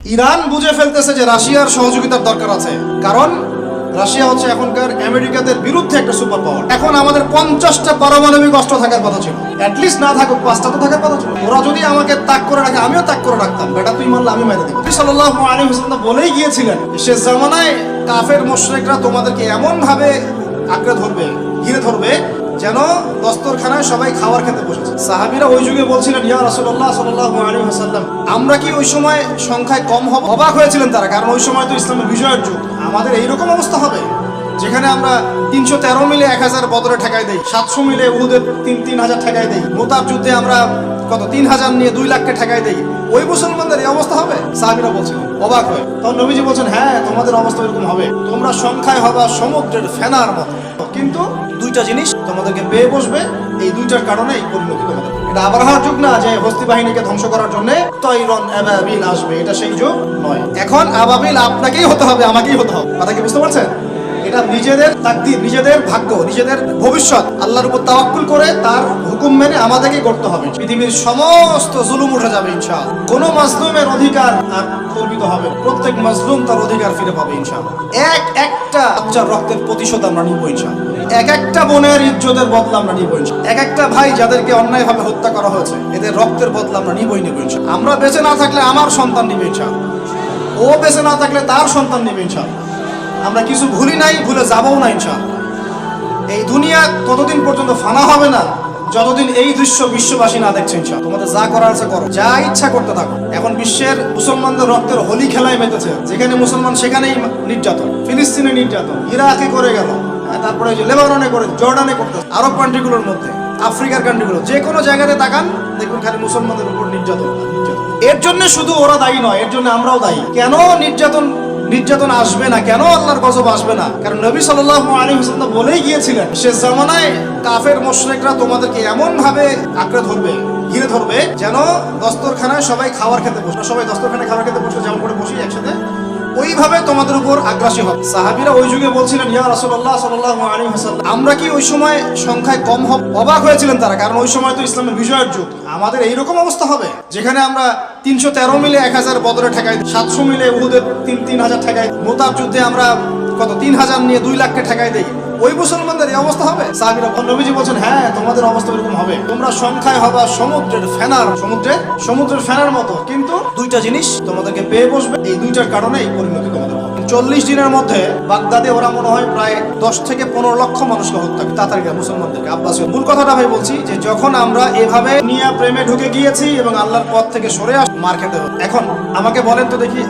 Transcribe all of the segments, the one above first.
Iran বুঝে ফেলতেছে যে রাশিয়ার সহযোগিতার দরকার আছে, কারণ রাশিয়া হচ্ছে এখনকার আমেরিকাদের বিরুদ্ধে একটা সুপার পাওয়ার। এখন আমাদের 50টা পারমাণবিক অস্ত্র থাকার কথা ছিল, অ্যাটলিস্ট না থাকুক 5টা তো থাকার কথা ছিল। ওরা যদি আমাকে তাক করে রাখে আমিও তাক করে রাখতাম, বেটা তুই মারলে আমি মেরে দিব। নবী সাল্লাল্লাহু আলাইহি ওয়াসাল্লাম বলেই গিয়েছিলেন শেষ জামানায় কাফের মুশরিকরা তোমাদেরকে এমন ভাবে আঁকড়ে ধরবে, ঘিরে ধরবে যেন দস্তরখানায় সবাই খাবার খেতে বসেছে। সাহাবীরা ওই যুগে বলছিলেন ইয়া রাসূলুল্লাহ সাল্লাল্লাহু আলাইহি ওয়াসাল্লাম আমরা কি ওই সময় সংখ্যায় কম হব? অবাক হয়েছিলেন তারা, কারণ ওই সময় তো ইসলামের বিজয়ের যুগ। আমাদের এইরকম অবস্থা হবে যেখানে আমরা 313 মিলে 1000 বদরে ঠেকাই দেই, 700 মিলে উহুদের 3000 ঠেকাই দেই, মুতাব যুদ্ধে আমরা কত 3000 নিয়ে 2 লাখকে ঠেকাই দেই। ওই মুসলমানদের এই অবস্থা হবে? সাহাবীরা বলছিলেন অবাক হয়ে। তখন নবীজি বলছেন হ্যাঁ তোমাদের অবস্থা এরকম হবে, তোমরা সংখ্যায় হবা সমুদ্রের ফেনার মতো, কিন্তু দুইটা জিনিস তোমাদেরকে পেয়ে বসবে, এই দুইটার কারণেই পরিণতি তোমাদের। এটা আবরাহার যুগ না যে হস্তি বাহিনীকে ধ্বংস করার জন্য তৈরন আবাবিল আসবে, এটা সেই যুগ নয়। এখন আবাবিল আপনাকেই হতে হবে, আমাকেই হতে হবে। কথা কি বুঝতে পারছেন? এটা নিজেদের তাকদীর, নিজেদের ভাগ্য, নিজেদের ভবিষ্যৎ আল্লাহর উপর তাওয়াক্কুল করে তার হুকুম মেনে আমাদেরকেই করতে হবে। পৃথিবীর সমস্ত জুলুম উঠে যাবে ইনশাআল্লাহ। কোনো মাজলুমের অধিকার আর খর্বিত হবে না, প্রত্যেক মাজলুম তার অধিকার ফিরে পাবে ইনশাআল্লাহ। একটা বাচ্চার রক্তের প্রতিশোধ আমরা নিব ইনশাআল্লাহ। একটা বোনের ইজ্জতের বদলা আমরা নিব ইনশাআল্লাহ। একটা ভাই যাদেরকে অন্যায়ভাবে হত্যা করা হয়েছে এদের রক্তের বদলা আমরা নিব ইনশাআল্লাহ। আমরা বেঁচে না থাকলে আমার সন্তান নিবে ইনশাআল্লাহ, ও বেঁচে না থাকলে তার সন্তান নিবে ইনশাআল্লাহ। আমরা কিছু ভুলি নাই, ভুলে যাবও না ইনশাআল্লাহ। এই দুনিয়া ততদিন পর্যন্ত ফানা হবে না যতদিন এই দৃশ্য বিশ্ববাসী না দেখছে ইনশাআল্লাহ। তোমাদের যা করার আছে করো, যা ইচ্ছা করতে থাকো। এখন বিশ্বের মুসলমানদের রক্তের হোলি খেলায় মেতেছে, যেখানে মুসলমান সেখানেই নির্যাতন, ফিলিস্তিনে নির্যাতন, ইরাকে করে গেল, তারপরে যে লেবাননে করে, জর্ডানে করতেছে, আরব কান্ট্রিগুলোর মধ্যে, আফ্রিকার কান্ট্রিগুলো, যে কোনো জায়গাতে তাকান দেখুন খালি মুসলমানদের উপর নির্যাতন। এর জন্য শুধু ওরা দায়ী নয়, এর জন্য আমরাও দায়ী। কেন নির্যাতন আসবে না, কেন আল্লাহর গজব আসবে না? কারণ নবী সাল্লাল্লাহু আলাইহি ওয়াসাল্লাম বলেই গিয়েছিলেন শেষ জামানায় কাফের মুশরিকরা তোমাদেরকে এমন ভাবে আঁকড়ে ধরবে, ঘিরে ধরবে যেন দস্তরখানায় সবাই খাবার খেতে বসে, সবাই দস্তরখানায় খাবার খেতে বসে যেমন করে বসি একসাথে, ওইভাবে তোমাদের উপর আগ্রাসী হবে। সাহাবীরা ওই যুগে বলছিলেন ইয়া রাসূলুল্লাহ সাল্লাল্লাহু আলাইহি ওয়াসাল্লাম আমরা কি ওই সময় সংখ্যায় কম হব? অবাক হয়েছিলেন তারা, কারণ ওই সময় তো ইসলামের বিজয়ের যুগ। আমাদের এইরকম অবস্থা হবে যেখানে আমরা 313 মিলে 1000 বদরে ঠেকাই, 700 মিলে উহুদের 3000 ঠেকাই, মুতাব যুদ্ধে আমরা কত 3000 নিয়ে 2 লাখকে ঠেকাই দেই। ওই মুসলমানদের এই অবস্থা হবে? সাহাবীরা নবীজি বলছেন হ্যাঁ তোমাদের অবস্থা এরকম হবে, তোমরা সংখ্যায় হবা সমুদ্রের ফেনার মতো, কিন্তু দুইটা জিনিস তোমাদেরকে পেয়ে বসবে, এই দুইটার কারণেই পরিণতি তোমাদের হবে। 40 দিনের মধ্যে বাগদাদে ওরা মনে হয় প্রায় 10 থেকে 15 লক্ষ মানুষকে হত্যা করে, তাতারকে, মুসলমানদেরকে, আব্বাসীয়। মূল কথাটা ভাই বলছি যে যখন আমরা এভাবে নিয়ে প্রেমে ঢুকে গিয়েছি এবং আল্লাহর পথ থেকে সরে মার খেতে হবে। এখন আমাকে বলেন তো দেখি,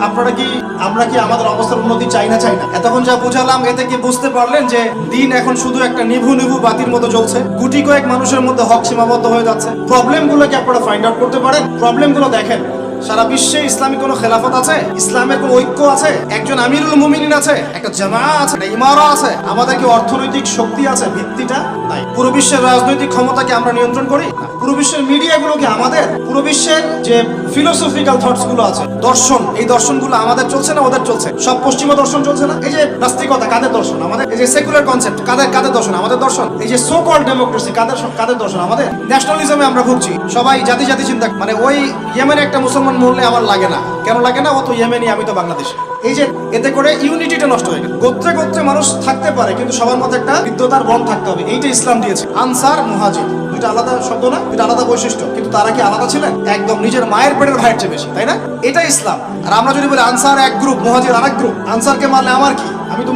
আমরা কি আমাদের অবস্থার উন্নতি চাই না? এতক্ষণ যা বুঝালাম এতে কি বুঝতে পারলেন যে দিন এখন শুধু একটা নিভু বাতির মতো জ্বলছে, গুটি কয়েক মানুষের মধ্যে হক সীমাবদ্ধ হয়ে যাচ্ছে? প্রবলেমগুলো কি আপনারা ফাইন্ড আউট করতে পারেন? প্রবলেমগুলো দেখেন। সারা বিশ্বে ইসলামী কোন খেলাফত আছে? ইসলামের কোন ঐক্য আছে? একজন আমিরুল মুমিনিন আছে? একটা জামাআত আছে? একটা ইমারা আছে? আমাদের কি অর্থনৈতিক শক্তি আছে? ভিত্তিটা নাই। পুরো বিশ্বের রাজনৈতিক ক্ষমতাকে আমরা নিয়ন্ত্রণ করি? পুরো বিশ্বের মিডিয়াগুলো কি আমাদের? পুরো বিশ্বের যে ফিলোসফিক্যাল থটস গুলো আছে, দর্শন, এই দর্শনগুলো আমাদের চলছে না ওদের চলছে? সব পশ্চিমা দর্শন চলছে না? এই যে নাস্তিকতা কাদের দর্শন? আমাদের। এই যে সেকুলার কনসেপ্ট কাদের দর্শন? আমাদের দর্শন। এই যে সো কল্ড ডেমোক্রেসি কাদের দর্শন? আমাদের। ন্যাশনালিজমে আমরা ভুগছি, সবাই জাতি চিন্তা, মানে ওই ইয়েমেনে একটা মুসলমান মরলে আমার লাগে না, কেন লাগে না? ও তো ইয়েমেনি, আমি তো বাংলাদেশে। এই যে এতে করে ইউনিটিটা নষ্ট হয়ে গেল। গোত্রে মানুষ থাকতে পারে কিন্তু সবার মধ্যে একটা বিদ্যতার বন্ড থাকতে হবে, এইটা ইসলাম দিয়েছে। আনসার, মুহাজির, দুইটা আলাদা শব্দ না, দুইটা আলাদা বৈশিষ্ট্য, কিন্তু তারা কি আলাদা ছিলেন? একদম নিজের মায়ের পেটের ভাইয়ের চেয়ে বেশি, তাই না? এটা ইসলাম। আর আমরা যদি বলি আনসার এক গ্রুপ, মুহাজির আরেক গ্রুপ, আনসারকে মারলে আমার কি, আমি তো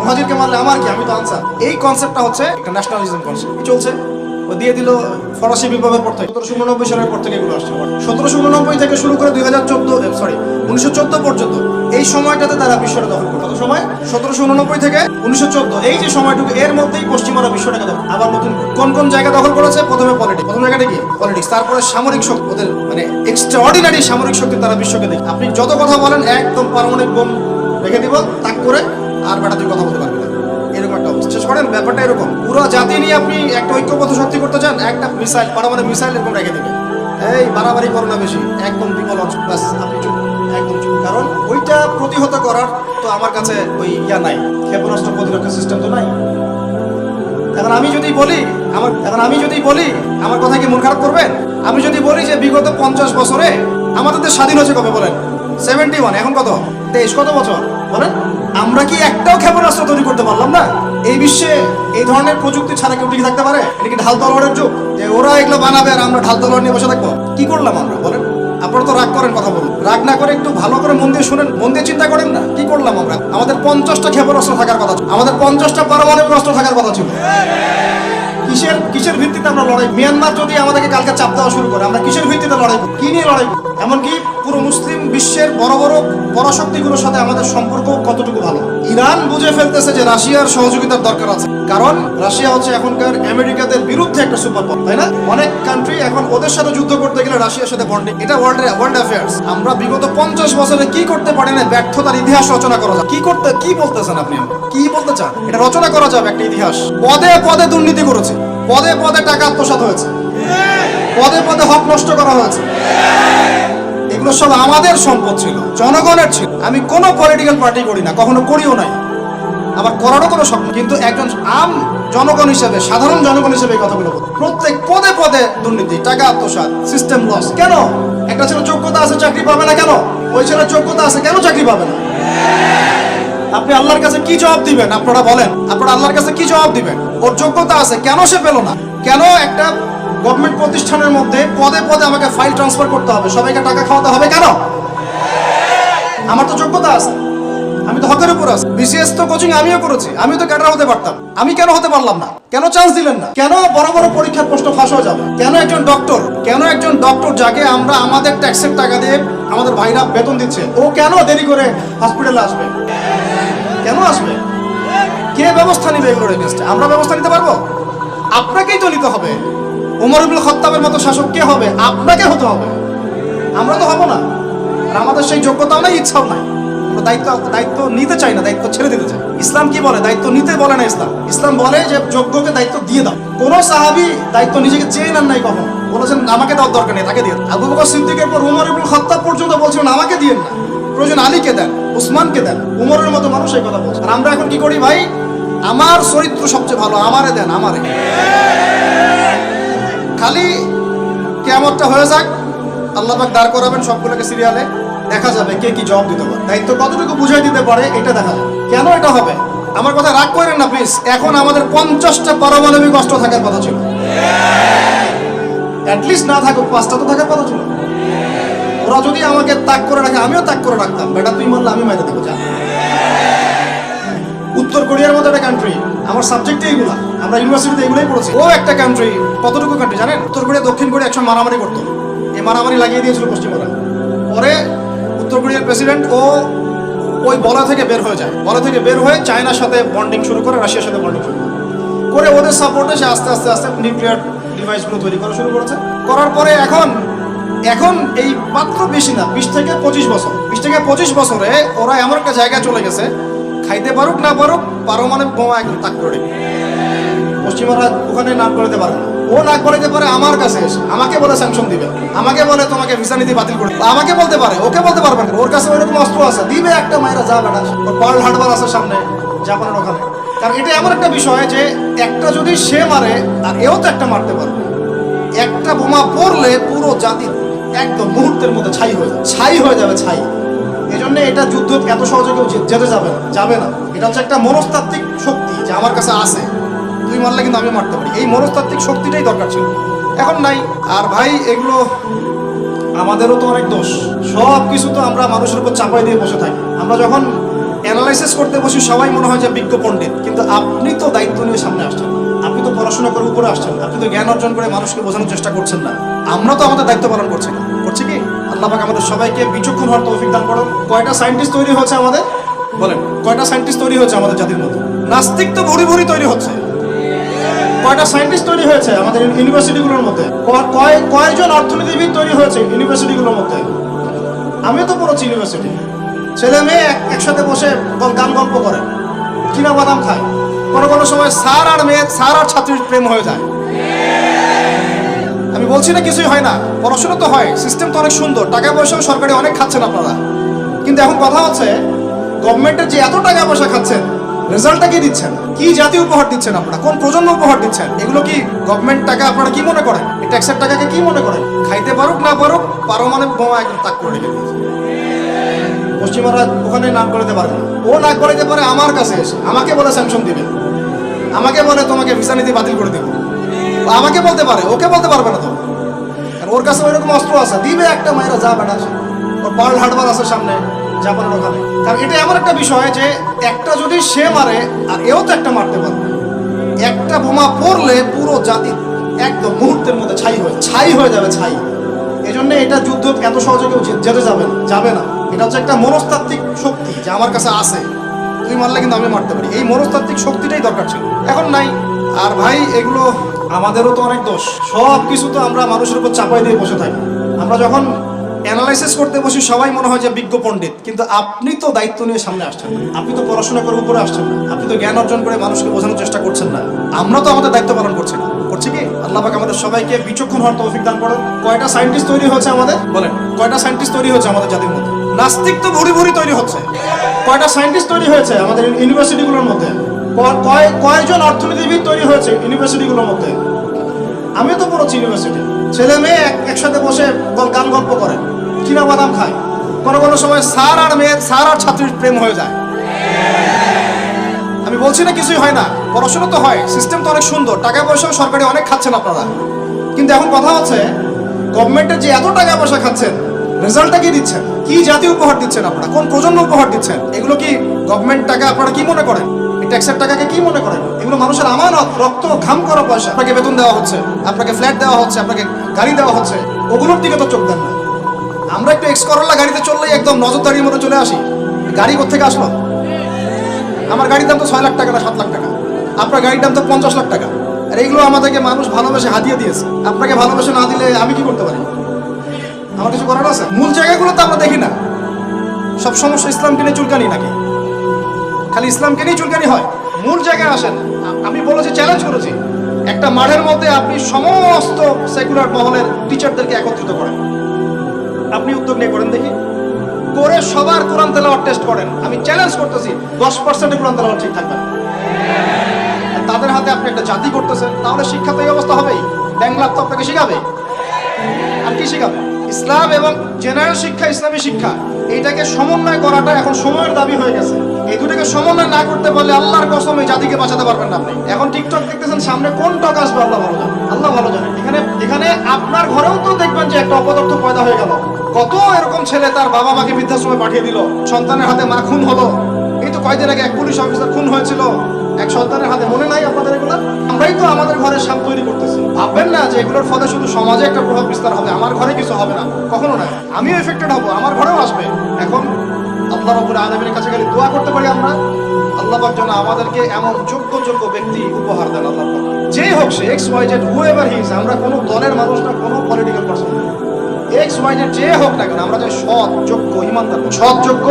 মুহাজিরকে মারলে আমার কি, আমি তো আনসার। এই কনসেপ্টটা হচ্ছে একটা ন্যাশনালিজম কনসেপ্ট চলছে। ও দিয়ে দিল ফরাসি বিপ্লবের পর থেকে, 1789 সালের পর থেকে এগুলো আসছে। 1789 থেকে শুরু করে 1914 পর্যন্ত এই সময়টাতে তারা বিশ্বটা দখল করে। কত সময়? 1789 থেকে 1914, এই যে সময়টুকু, এর মধ্যেই পশ্চিমারা বিশ্বটাকে দখল। আবার নতুন কোন জায়গা দখল করেছে? প্রথমে পলিটিক্স, প্রথম জায়গাটা কি? পলিটিক্স। তারপরে সামরিক শক্তি, ওদের মানে এক্সট্রাঅর্ডিনারি সামরিক শক্তি তারা বিশ্বকে দেখে। আপনি যত কথা বলেন একদম পারমাণবিক বোম রেখে দিব তাক করে, আর বেটা তুই কথা বলতে পারবি না, এরকম একটা অবস্থা। শেষ করেন ব্যাপারটা এরকম। পুরো জাতি নিয়ে আপনি একটা ঐক্যবদ্ধ শক্তি করতে চান, একটা মিসাইল, পারমাণবিক মিসাইল এরকম রেখে দেবে, এই বাড়াবাড়ি করো না বেশি, একদম বিকল অঞ্চল, ব্যাস আপনি চুপ, একদম চুপ। কারণ ওইটা প্রতিহত করার তো আমার কাছে ওই নাই, ক্ষেপণাস্ত্র প্রতিরক্ষা সিস্টেম তো নাই। এখন আমি যদি বলি আমার কথা কি মন খারাপ করবেন? আমি যদি বলি যে বিগত 50 বছরে আমাদের দেশ স্বাধীন হয়েছে কবে বলেন? 71, এখন কত? 23, কত বছর বলেন? আমরা কি একটাও ক্ষেপণাস্ত্র তৈরি করতে পারলাম না? এই বিশ্বে এই ধরনের প্রযুক্তি ছাড়া কেউ টিকে থাকতে পারে? এটা কি ঢাল তলোয়ারের যুগ যে ওরা এগুলো বানাবে আর আমরা ঢাল তলোয়ার নিয়ে বসে থাকবো? কি করলাম আমরা বলেন? আপনারা তো রাগ করেন, কথা বলুন। রাগ না করে একটু ভালো করে মন দিয়ে শুনেন, মন দিয়ে চিন্তা করেন না। কি করলাম আমরা? আমাদের 50টা ক্ষেপণাস্ত্র থাকার কথা ছিল, আমাদের 50টা পারমাণবিক অস্ত্র থাকার কথা ছিল। কিসের ভিত্তিতে আমরা লড়াই? মিয়ানমার যদি আমাদেরকে কালকে চাপ দেওয়া শুরু করে, আমরা কিসের ভিত্তিতে লড়াই? কি নিয়ে লড়াই? এমনকি পুরো মুসলিম বিশ্বের বড় বড় পরাশক্তিগুলোর সাথে আমাদের সম্পর্ক কতটুকু ভালো। ইরান বুঝে ফেলতেছে যে রাশিয়ার সহযোগিতার দরকার আছে, কারণ রাশিয়া হচ্ছে এখনকার আমেরিকাদের বিরুদ্ধে একটা সুপার পাওয়ার, তাই না? অনেক কান্ট্রি এখন ওদের সাথে যুদ্ধ করতে গেলে রাশিয়ার সাথে বন্ডিং। এটা ওয়ার্ল্ড অ্যাফেয়ার্স। আমরা বিগত 50 বছরে কি করতে পারি না, ব্যর্থতার ইতিহাস রচনা করা যায়। কি বলতেছেন আপনি? কি বলতে চান? এটা রচনা করা যাবে একটা ইতিহাস। পদে পদে দুর্নীতি করেছে, পদে পদে টাকা আত্মসাৎ হয়েছে, পদে পদে হক নষ্ট করা হয়েছে। এগুলো সব আমাদের সম্পদ ছিল, জনগণের ছিল। আমি কোনো পলিটিক্যাল পার্টি করি না, কখনো করিও নাই, আবার করারও কোনো স্বপ্ন। কিন্তু একজন আম জনগণ হিসেবে, সাধারণ জনগণ হিসেবে এই কথাগুলো বলবো। প্রত্যেক পদে পদে দুর্নীতি, টাকা আত্মসাৎ, সিস্টেম লস। কেন? একটা ছেলে যোগ্যতা আছে, চাকরি পাবে না কেন? ওই ছেলের যোগ্যতা আছে, কেন চাকরি পাবে না? আপনি আল্লাহর কাছে কি জবাব দিবেন? আপনারা বলেন, আপনারা আল্লাহর কাছে কি জবাব দিবেন? ওর যোগ্যতা আছে, কেন সে পেল না? কেন একটা গভর্নমেন্ট প্রতিষ্ঠানের মধ্যে পদে পদে আমাকে ফাইল ট্রান্সফার করতে হবে, সবাইকে টাকা খাওয়াতে হবে? কেন? আমার তো যোগ্যতা আছে, আমি তো হকের উপর আছি। বিসিএস তো কোচিং আমিও করেছি, আমিও তো ক্যাডার হতে পারতাম। আমি কেন হতে পারলাম না? কেন চান্স দিলেন না? কেন বড় বড় পরীক্ষার প্রশ্ন ফাঁস হয়ে যাবে? কেন একজন ডক্টর যাকে আমরা আমাদের ট্যাক্সের টাকা দিয়ে আমাদের ভাইরা বেতন দিচ্ছে, ও কেন দেরি করে হসপিটালে আসবে? কেন আসবে? কে ব্যবস্থা নিবে এগুলোর এগেইনস্টে? আমরা ব্যবস্থা নিতে পারবো? আপনাকেই তো নিতে হবে। ওমর ইবনে খাত্তাবের মতো শাসক কে হবে? আপনাকে হতে হবে, আমরা তো হব না। আর আমাদের সেই যোগ্যতাও নাই, ইচ্ছাও নাই। আমরা দায়িত্ব নিতে চাই না, দায়িত্ব ছেড়ে দিতে চাই। ইসলাম কি বলে? দায়িত্ব নিতে বলে না ইসলাম বলে যে যোগ্যকে দায়িত্ব দিয়ে দাও। কোন সাহাবী দায়িত্ব নিজেকে চেয়ে নেন নাই কখন, বলেছেন আমাকে দেওয়ার দরকার নেই, তাকে দিয়ে। আবু বকর সিদ্দিকের পর ওমর ইবনে খাত্তাব পর্যন্ত বলছিলেন আমাকে দিয়েন না, প্রয়োজন আলীকে দেন, উসমানকে দেন। উমরের মতো মানুষ এই কথা বলছে। আর আমরা এখন কি করি ভাই? আমার চরিত্র সবচেয়ে ভালো, আমারে দেন, আমারে। খালি কিয়ামতটা হয়ে যাক, আল্লাহ পাক দাঁড় করাবেন সবগুলোকে সিরিয়ালে, দেখা যাবে কে কি জবাব দিতে পারে, দায়িত্ব কতটুকু বুঝাই দিতে পারে, এটা দেখা যাবে। কেন এটা হবে? আমার কথা রাগ করেন না প্লিজ। এখন আমাদের 50টা পারমাণবিক অস্ত্র থাকার কথা ছিল, অ্যাটলিস্ট না থাকুক 5টা তো থাকার কথা ছিল। ওরা যদি আমাকে তাক করে রাখে, আমিও তাক করে রাখতাম। বেটা তুই মারলে আমি মাইরে দেবো, যা। উত্তর কোরিয়ার মতো একটা কান্ট্রি, আমার সাবজেক্টে এইগুলা, আমরা ইউনিভার্সিটিতে এগুলোই পড়েছি। ও একটা কান্ট্রি, কতটুকু কান্ট্রি জানেন? উত্তর কোরিয়া দক্ষিণ কোরিয়া একসময় মারামারি করতো, এই মারামারি লাগিয়ে দিয়েছিল পশ্চিমবঙ্গ। পরে উত্তর কোরিয়ার প্রেসিডেন্ট ওই বলা থেকে বের হয়ে যায়, বলা থেকে বের হয়ে চায়নার সাথে বন্ডিং শুরু করে, রাশিয়ার সাথে বন্ডিং শুরু করে ওদের সাপোর্টে সে আস্তে আস্তে নিউক্লিয়ার ডিভাইসগুলো তৈরি করা শুরু করেছে। করার পরে এখন এই মাত্র বেশি না, 20 থেকে 25 বছরে ওরা এমন একটা জায়গায় চলে গেছে, খাইতে পারুক না পারুক পারমাণবিক বোমা একদম তাক করে। পশ্চিমারা ওখানে নাক গলাতে পারে না, ও নাক গলাতে পারে আমার কাছে এসে, আমাকে বলে স্যাংশন দিবে, আমাকে বলে তোমাকে ভিসা নীতি বাতিল করে, আমাকে বলতে পারে, ওকে বলতে পারবে না। ওর কাছে ওইরকম অস্ত্র আছে, দিবে একটা মায়েরা, যা বেটা। ওর পার্ল হারবার আছে সামনে জাপানের ওখানে। কারণ এটা এমন একটা বিষয় যে একটা যদি সে মারে, আর এও তো একটা মারতে পারবে। একটা বোমা পড়লে পুরো জাতি একদম মুহূর্তের মধ্যে ছাই হয়ে যাবে। এই জন্য এটা যুদ্ধ এত সহজে কেউ যেতে যাবে না। এটা হচ্ছে একটা মনস্তাত্ত্বিক শক্তি যে আমার কাছে আছে, তুই মারলে কিন্তু আমি মারতে পারি। এই মনস্তাত্ত্বিক শক্তিটাই দরকার ছিল, এখন নাই। আর ভাই এগুলো আমাদেরও তো অনেক দোষ। সব কিছু তো আমরা মানুষের উপর চাপাই দিয়ে বসে থাকি। আমরা যখন অ্যানালাইসিস করতে বসি সবাই মনে হয় যে বিজ্ঞ পণ্ডিত, কিন্তু আপনি তো দায়িত্ব নিয়ে সামনে আসছেন, আপনি তো পড়াশোনা করে উপরে আসছেন, আপনি তো জ্ঞান অর্জন করে মানুষকে বোঝানোর চেষ্টা করছেন না। আমরা তো আমাদের দায়িত্ব পালন করছি না, করছি কি? আল্লাহ পাক আমাদের সবাইকে বিচক্ষণ হওয়ার তৌফিক দান করুন। কয়টা সায়েন্টিস্ট তৈরি হয়েছে আমাদের, বলেন কয়টা সায়েন্টিস্ট তৈরি হয়েছে আমাদের জাতির মধ্যে? নাস্তিক তো ভরি তৈরি হচ্ছে। কয়টা সায়েন্টিস্ট তৈরি হয়েছে আমাদের ইউনিভার্সিটিগুলোর মধ্যে? কয়জন অর্থনীতিবিদ তৈরি হয়েছে ইউনিভার্সিটিগুলোর মধ্যে? আমিও তো পড়েছি ইউনিভার্সিটি। ছেলে মেয়ে একসাথে বসে গান গল্প করে, চীনা বাদাম খায়। কোনো সময় স্যার আর ছাত্রীর প্রেম হয়ে যায়। আমি বলছি না কিছুই হয় না, পড়াশোনা তো হয়, সিস্টেম তো অনেক সুন্দর, টাকা পয়সাও সরকারি অনেক খাচ্ছেন আপনারা। কিন্তু এখন কথা হচ্ছে গভর্নমেন্টের যে এত টাকা পয়সা খাচ্ছেন, রেজাল্টটা কি দিচ্ছেন? কি জাতীয় উপহার দিচ্ছেন আপনারা? কোন প্রজন্ম উপহার দিচ্ছেন? এগুলো কি গভর্নমেন্ট টাকা আপনারা কি মনে করেন? এই ট্যাক্সের টাকাকে কি মনে করেন? খাইতে পারুক না পারুক পারমাণবিক বোমা একদম তাক করে রেখে দিয়েছে। পশ্চিমারা ওখানে নাক গলাতে পারে না। ও নাক গলাতে পারে আমার কাছে এসে, আমাকে বলে স্যাংশন দিবে, আমাকে বলে তোমাকে ভিসা নীতি বাতিল করে দেবো, আমাকে বলতে পারে, ওকে বলতে পারবে না তো, কারণ ওর কাছে ওইরকম অস্ত্র আছে, দিবে একটা মায়েরা যা বেটা আছে, ওর পার্ল হার্ডবার আছে সামনে জাপানের ওখানে। কারণ এটা এমন একটা বিষয় যে একটা যদি সে মারে আর এও তো একটা মারতে পারবে, একটা বোমা পড়লে পুরো জাতি একদম মুহূর্তের মধ্যে ছাই হয়ে যাবে, ছাই। এই জন্য এটা যুদ্ধ এত সহজে কেউ যেতে যাবে না। এটা হচ্ছে একটা মনস্তাত্ত্বিক শক্তি যে আমার কাছে আছে, তুই মারলে কিন্তু আমি মারতে পারি, এই মনস্তাত্ত্বিক শক্তিটাই দরকার ছিল, এখন নাই। আর ভাই এগুলো আমাদেরও তো অনেক দোষ, সব কিছু তো আমরা মানুষের উপর চাপাই দিয়ে বসে থাকি। আমরা যখন অ্যানালাইসিস করতে বসি সবাই মনে হয় যে বিজ্ঞ পণ্ডিত, কিন্তু আপনি তো দায়িত্ব নিয়ে সামনে আসছেন না, আপনি তো পড়াশোনা করে উপরে আসছেন না, আপনি তো জ্ঞান অর্জন করে মানুষকে বোঝানোর চেষ্টা করছেন না। আমরা তো আমাদের দায়িত্ব পালন করছি না, করছি কি? আল্লাহ পাক আমাদের সবাইকে বিচক্ষণ হওয়ার তৌফিক দান করেন। কয়টা সায়েন্টিস্ট তৈরি হয়েছে আমাদের, বলেন কয়টা সায়েন্টিস্ট তৈরি হয়েছে আমাদের জাতির মধ্যে? নাস্তিক তো ভুরি ভুরি তৈরি হচ্ছে। কয়টা সায়েন্টিস্ট তৈরি হয়েছে আমাদের ইউনিভার্সিটিগুলোর মধ্যে? কয়জন অর্থনীতিবিদ তৈরি হয়েছে ইউনিভার্সিটিগুলোর মধ্যে? আমিও তো পড়েছি ইউনিভার্সিটি, ছেলে মেয়ে একসাথে বসে গান গল্প করে, চীনা বাদাম খায়, কোনো সময় স্যার আর ছাত্রীর প্রেম হয়ে যায়। আমি বলছি না কিছুই হয় না, পড়াশোনা তো হয়, সিস্টেম তো অনেক সুন্দর, টাকা পয়সাও সরকারি অনেক খাচ্ছেন আপনারা, কিন্তু এখন কথা হচ্ছে গভর্নমেন্টের যে এত টাকা পয়সা খাচ্ছেন, রেজাল্টটা কি দিচ্ছেন? কি জাতীয় উপহার দিচ্ছেন আপনারা? কোন প্রজন্ম উপহার দিচ্ছেন? এগুলো কি গভর্নমেন্ট টাকা আপনারা কি মনে করেন? এই ট্যাক্সের টাকাকে কি মনে করেন? এগুলো মানুষের আমানত, রক্ত ঘাম করা পয়সা। আপনাকে বেতন দেওয়া হচ্ছে, আপনাকে ফ্ল্যাট দেওয়া হচ্ছে, আপনাকে গাড়ি দেওয়া হচ্ছে, ওগুলোর দিকে তো চোখ দেন না। আমরা একটু এক্স করোলা গাড়িতে চললেই একদম নজরদারির মতো চলে আসি। গাড়ি কোথেকে আসলো? আমার গাড়ির দাম তো 6 লাখ টাকা না 7 লাখ টাকা, আপনার গাড়ির দাম তো 50 লাখ টাকা। আর এইগুলো আমাদেরকে মানুষ ভালোবেসে হাতিয়ে দিয়েছে। আপনাকে ভালোবেসে না দিলে আমি কি করতে পারি? আমার কিছু করার আছে? মূল জায়গাগুলো তো আমরা দেখি না। সব সমস্যা ইসলামকে নিয়ে চুলকানি নাকি? খালি ইসলামকে নিয়ে চুলকানি হয়? মূল জায়গায় আসেন। আমি বলেছি, চ্যালেঞ্জ করেছি, একটা মাঠের মধ্যে আপনি সমস্ত সেকুলার মহলের টিচারদেরকে একত্রিত করেন, আপনি উদ্যোগ নিয়ে করেন দেখি, করে সবার কোরআন তেলাওয়াত টেস্ট করেন। আমি চ্যালেঞ্জ করতেছি 10% কোরআন তেলাওয়াত ঠিক থাকবে। তাদের হাতে আপনি একটা জাতি করতেছেন, তাহলে শিক্ষা তো এই অবস্থা হবেই। ব্যাংলাপ তো আপনাকে শিখাবে, আর কি শিখাবে? ইসলাম এবং জেনারেল শিক্ষা, ইসলামী শিক্ষা, এইটাকে সমন্বয় করাটা এখন সময়ের দাবি হয়ে গেছে। এই দুটাকে সমন্বয় না করতে পারলে আল্লাহর কসম এই জাতিকে বাঁচাতে পারবেন না আপনি। এখন টিকটক দেখতেছেন, সামনে কোন টক আসবে আল্লাহ ভালো জানে, আল্লাহ ভালো জানে। এখানে আপনার ঘরেও তো দেখবেন যে একটা অপদার্থ পয়দা হয়ে গেল। কত এরকম ছেলে তার বাবা মাকে বৃদ্ধাশ্রমে পাঠিয়ে দিল, সন্তানের হাতে মা খুন হলো। এই তো কয়দিন আগে এক পুলিশ অফিসার খুন হয়েছিল এক সন্তানের হাতে, মনে নাই আপনাদের এগুলো? আমরাই তো আমাদের ঘরের সাপ তৈরি করতেছি। ভাববেন না যে এগুলোর ফলে শুধু সমাজে একটা প্রভাব বিস্তার হবে, আমার ঘরে কিছু হবে না, কখনো না। আমিও এফেক্টেড হবো, আমার ঘরেও আসবে। এখন আল্লাহ রাব্বুল আলামিনের কাছে খালি দোয়া করতে পারি আমরা, আল্লাহ পাক যেন আমাদেরকে এমন যোগ্য ব্যক্তি উপহার দেন। আল্লাহ পাক যেই হোক সে XYZ হুএভার হি ইজ, আমরা কোনো দলের মানুষ না, কোনো পলিটিক্যাল পারসন না, XYZ যে হোক না কেন, আমরা যে সৎ যোগ্য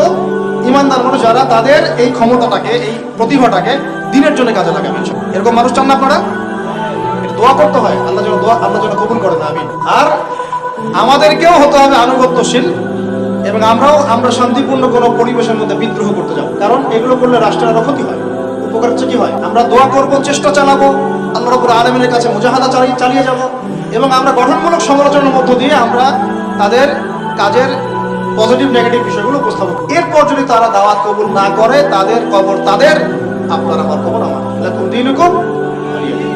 ইমানদার মানুষ যারা তাদের এই ক্ষমতাটাকে, এই প্রতিভাটাকে দিনের জন্য কাজে লাগাবেন, এরকম মানুষ চান না আপনারা? দোয়া করতে হয় আল্লাহ যেন কবুল করেন, আমিন। আর আমাদেরকেও হতে হবে আনুগত্যশীল, এবং আমরা শান্তিপূর্ণ কোনো পরিবেশের মধ্যে বিদ্রোহ করতে যাব, কারণ এগুলো করলে রাষ্ট্রের আরো ক্ষতি হয়। উপকার হচ্ছে কি হয়? আমরা দোয়া করব, চেষ্টা চালাবো, আল্লাহ রাব্বুল আলামিনের কাছে মুজাহাদা চালিয়ে যাব, এবং আমরা গঠনমূলক সমালোচনার মধ্য দিয়ে আমরা তাদের কাজের পজিটিভ নেগেটিভ বিষয়গুলো উপস্থাপন। এরপর যদি তারা দাওয়াত কবুল না করে, তাদের কবর তাদের, আপনার আমার কবর আমার। লাকুম দীনুকুম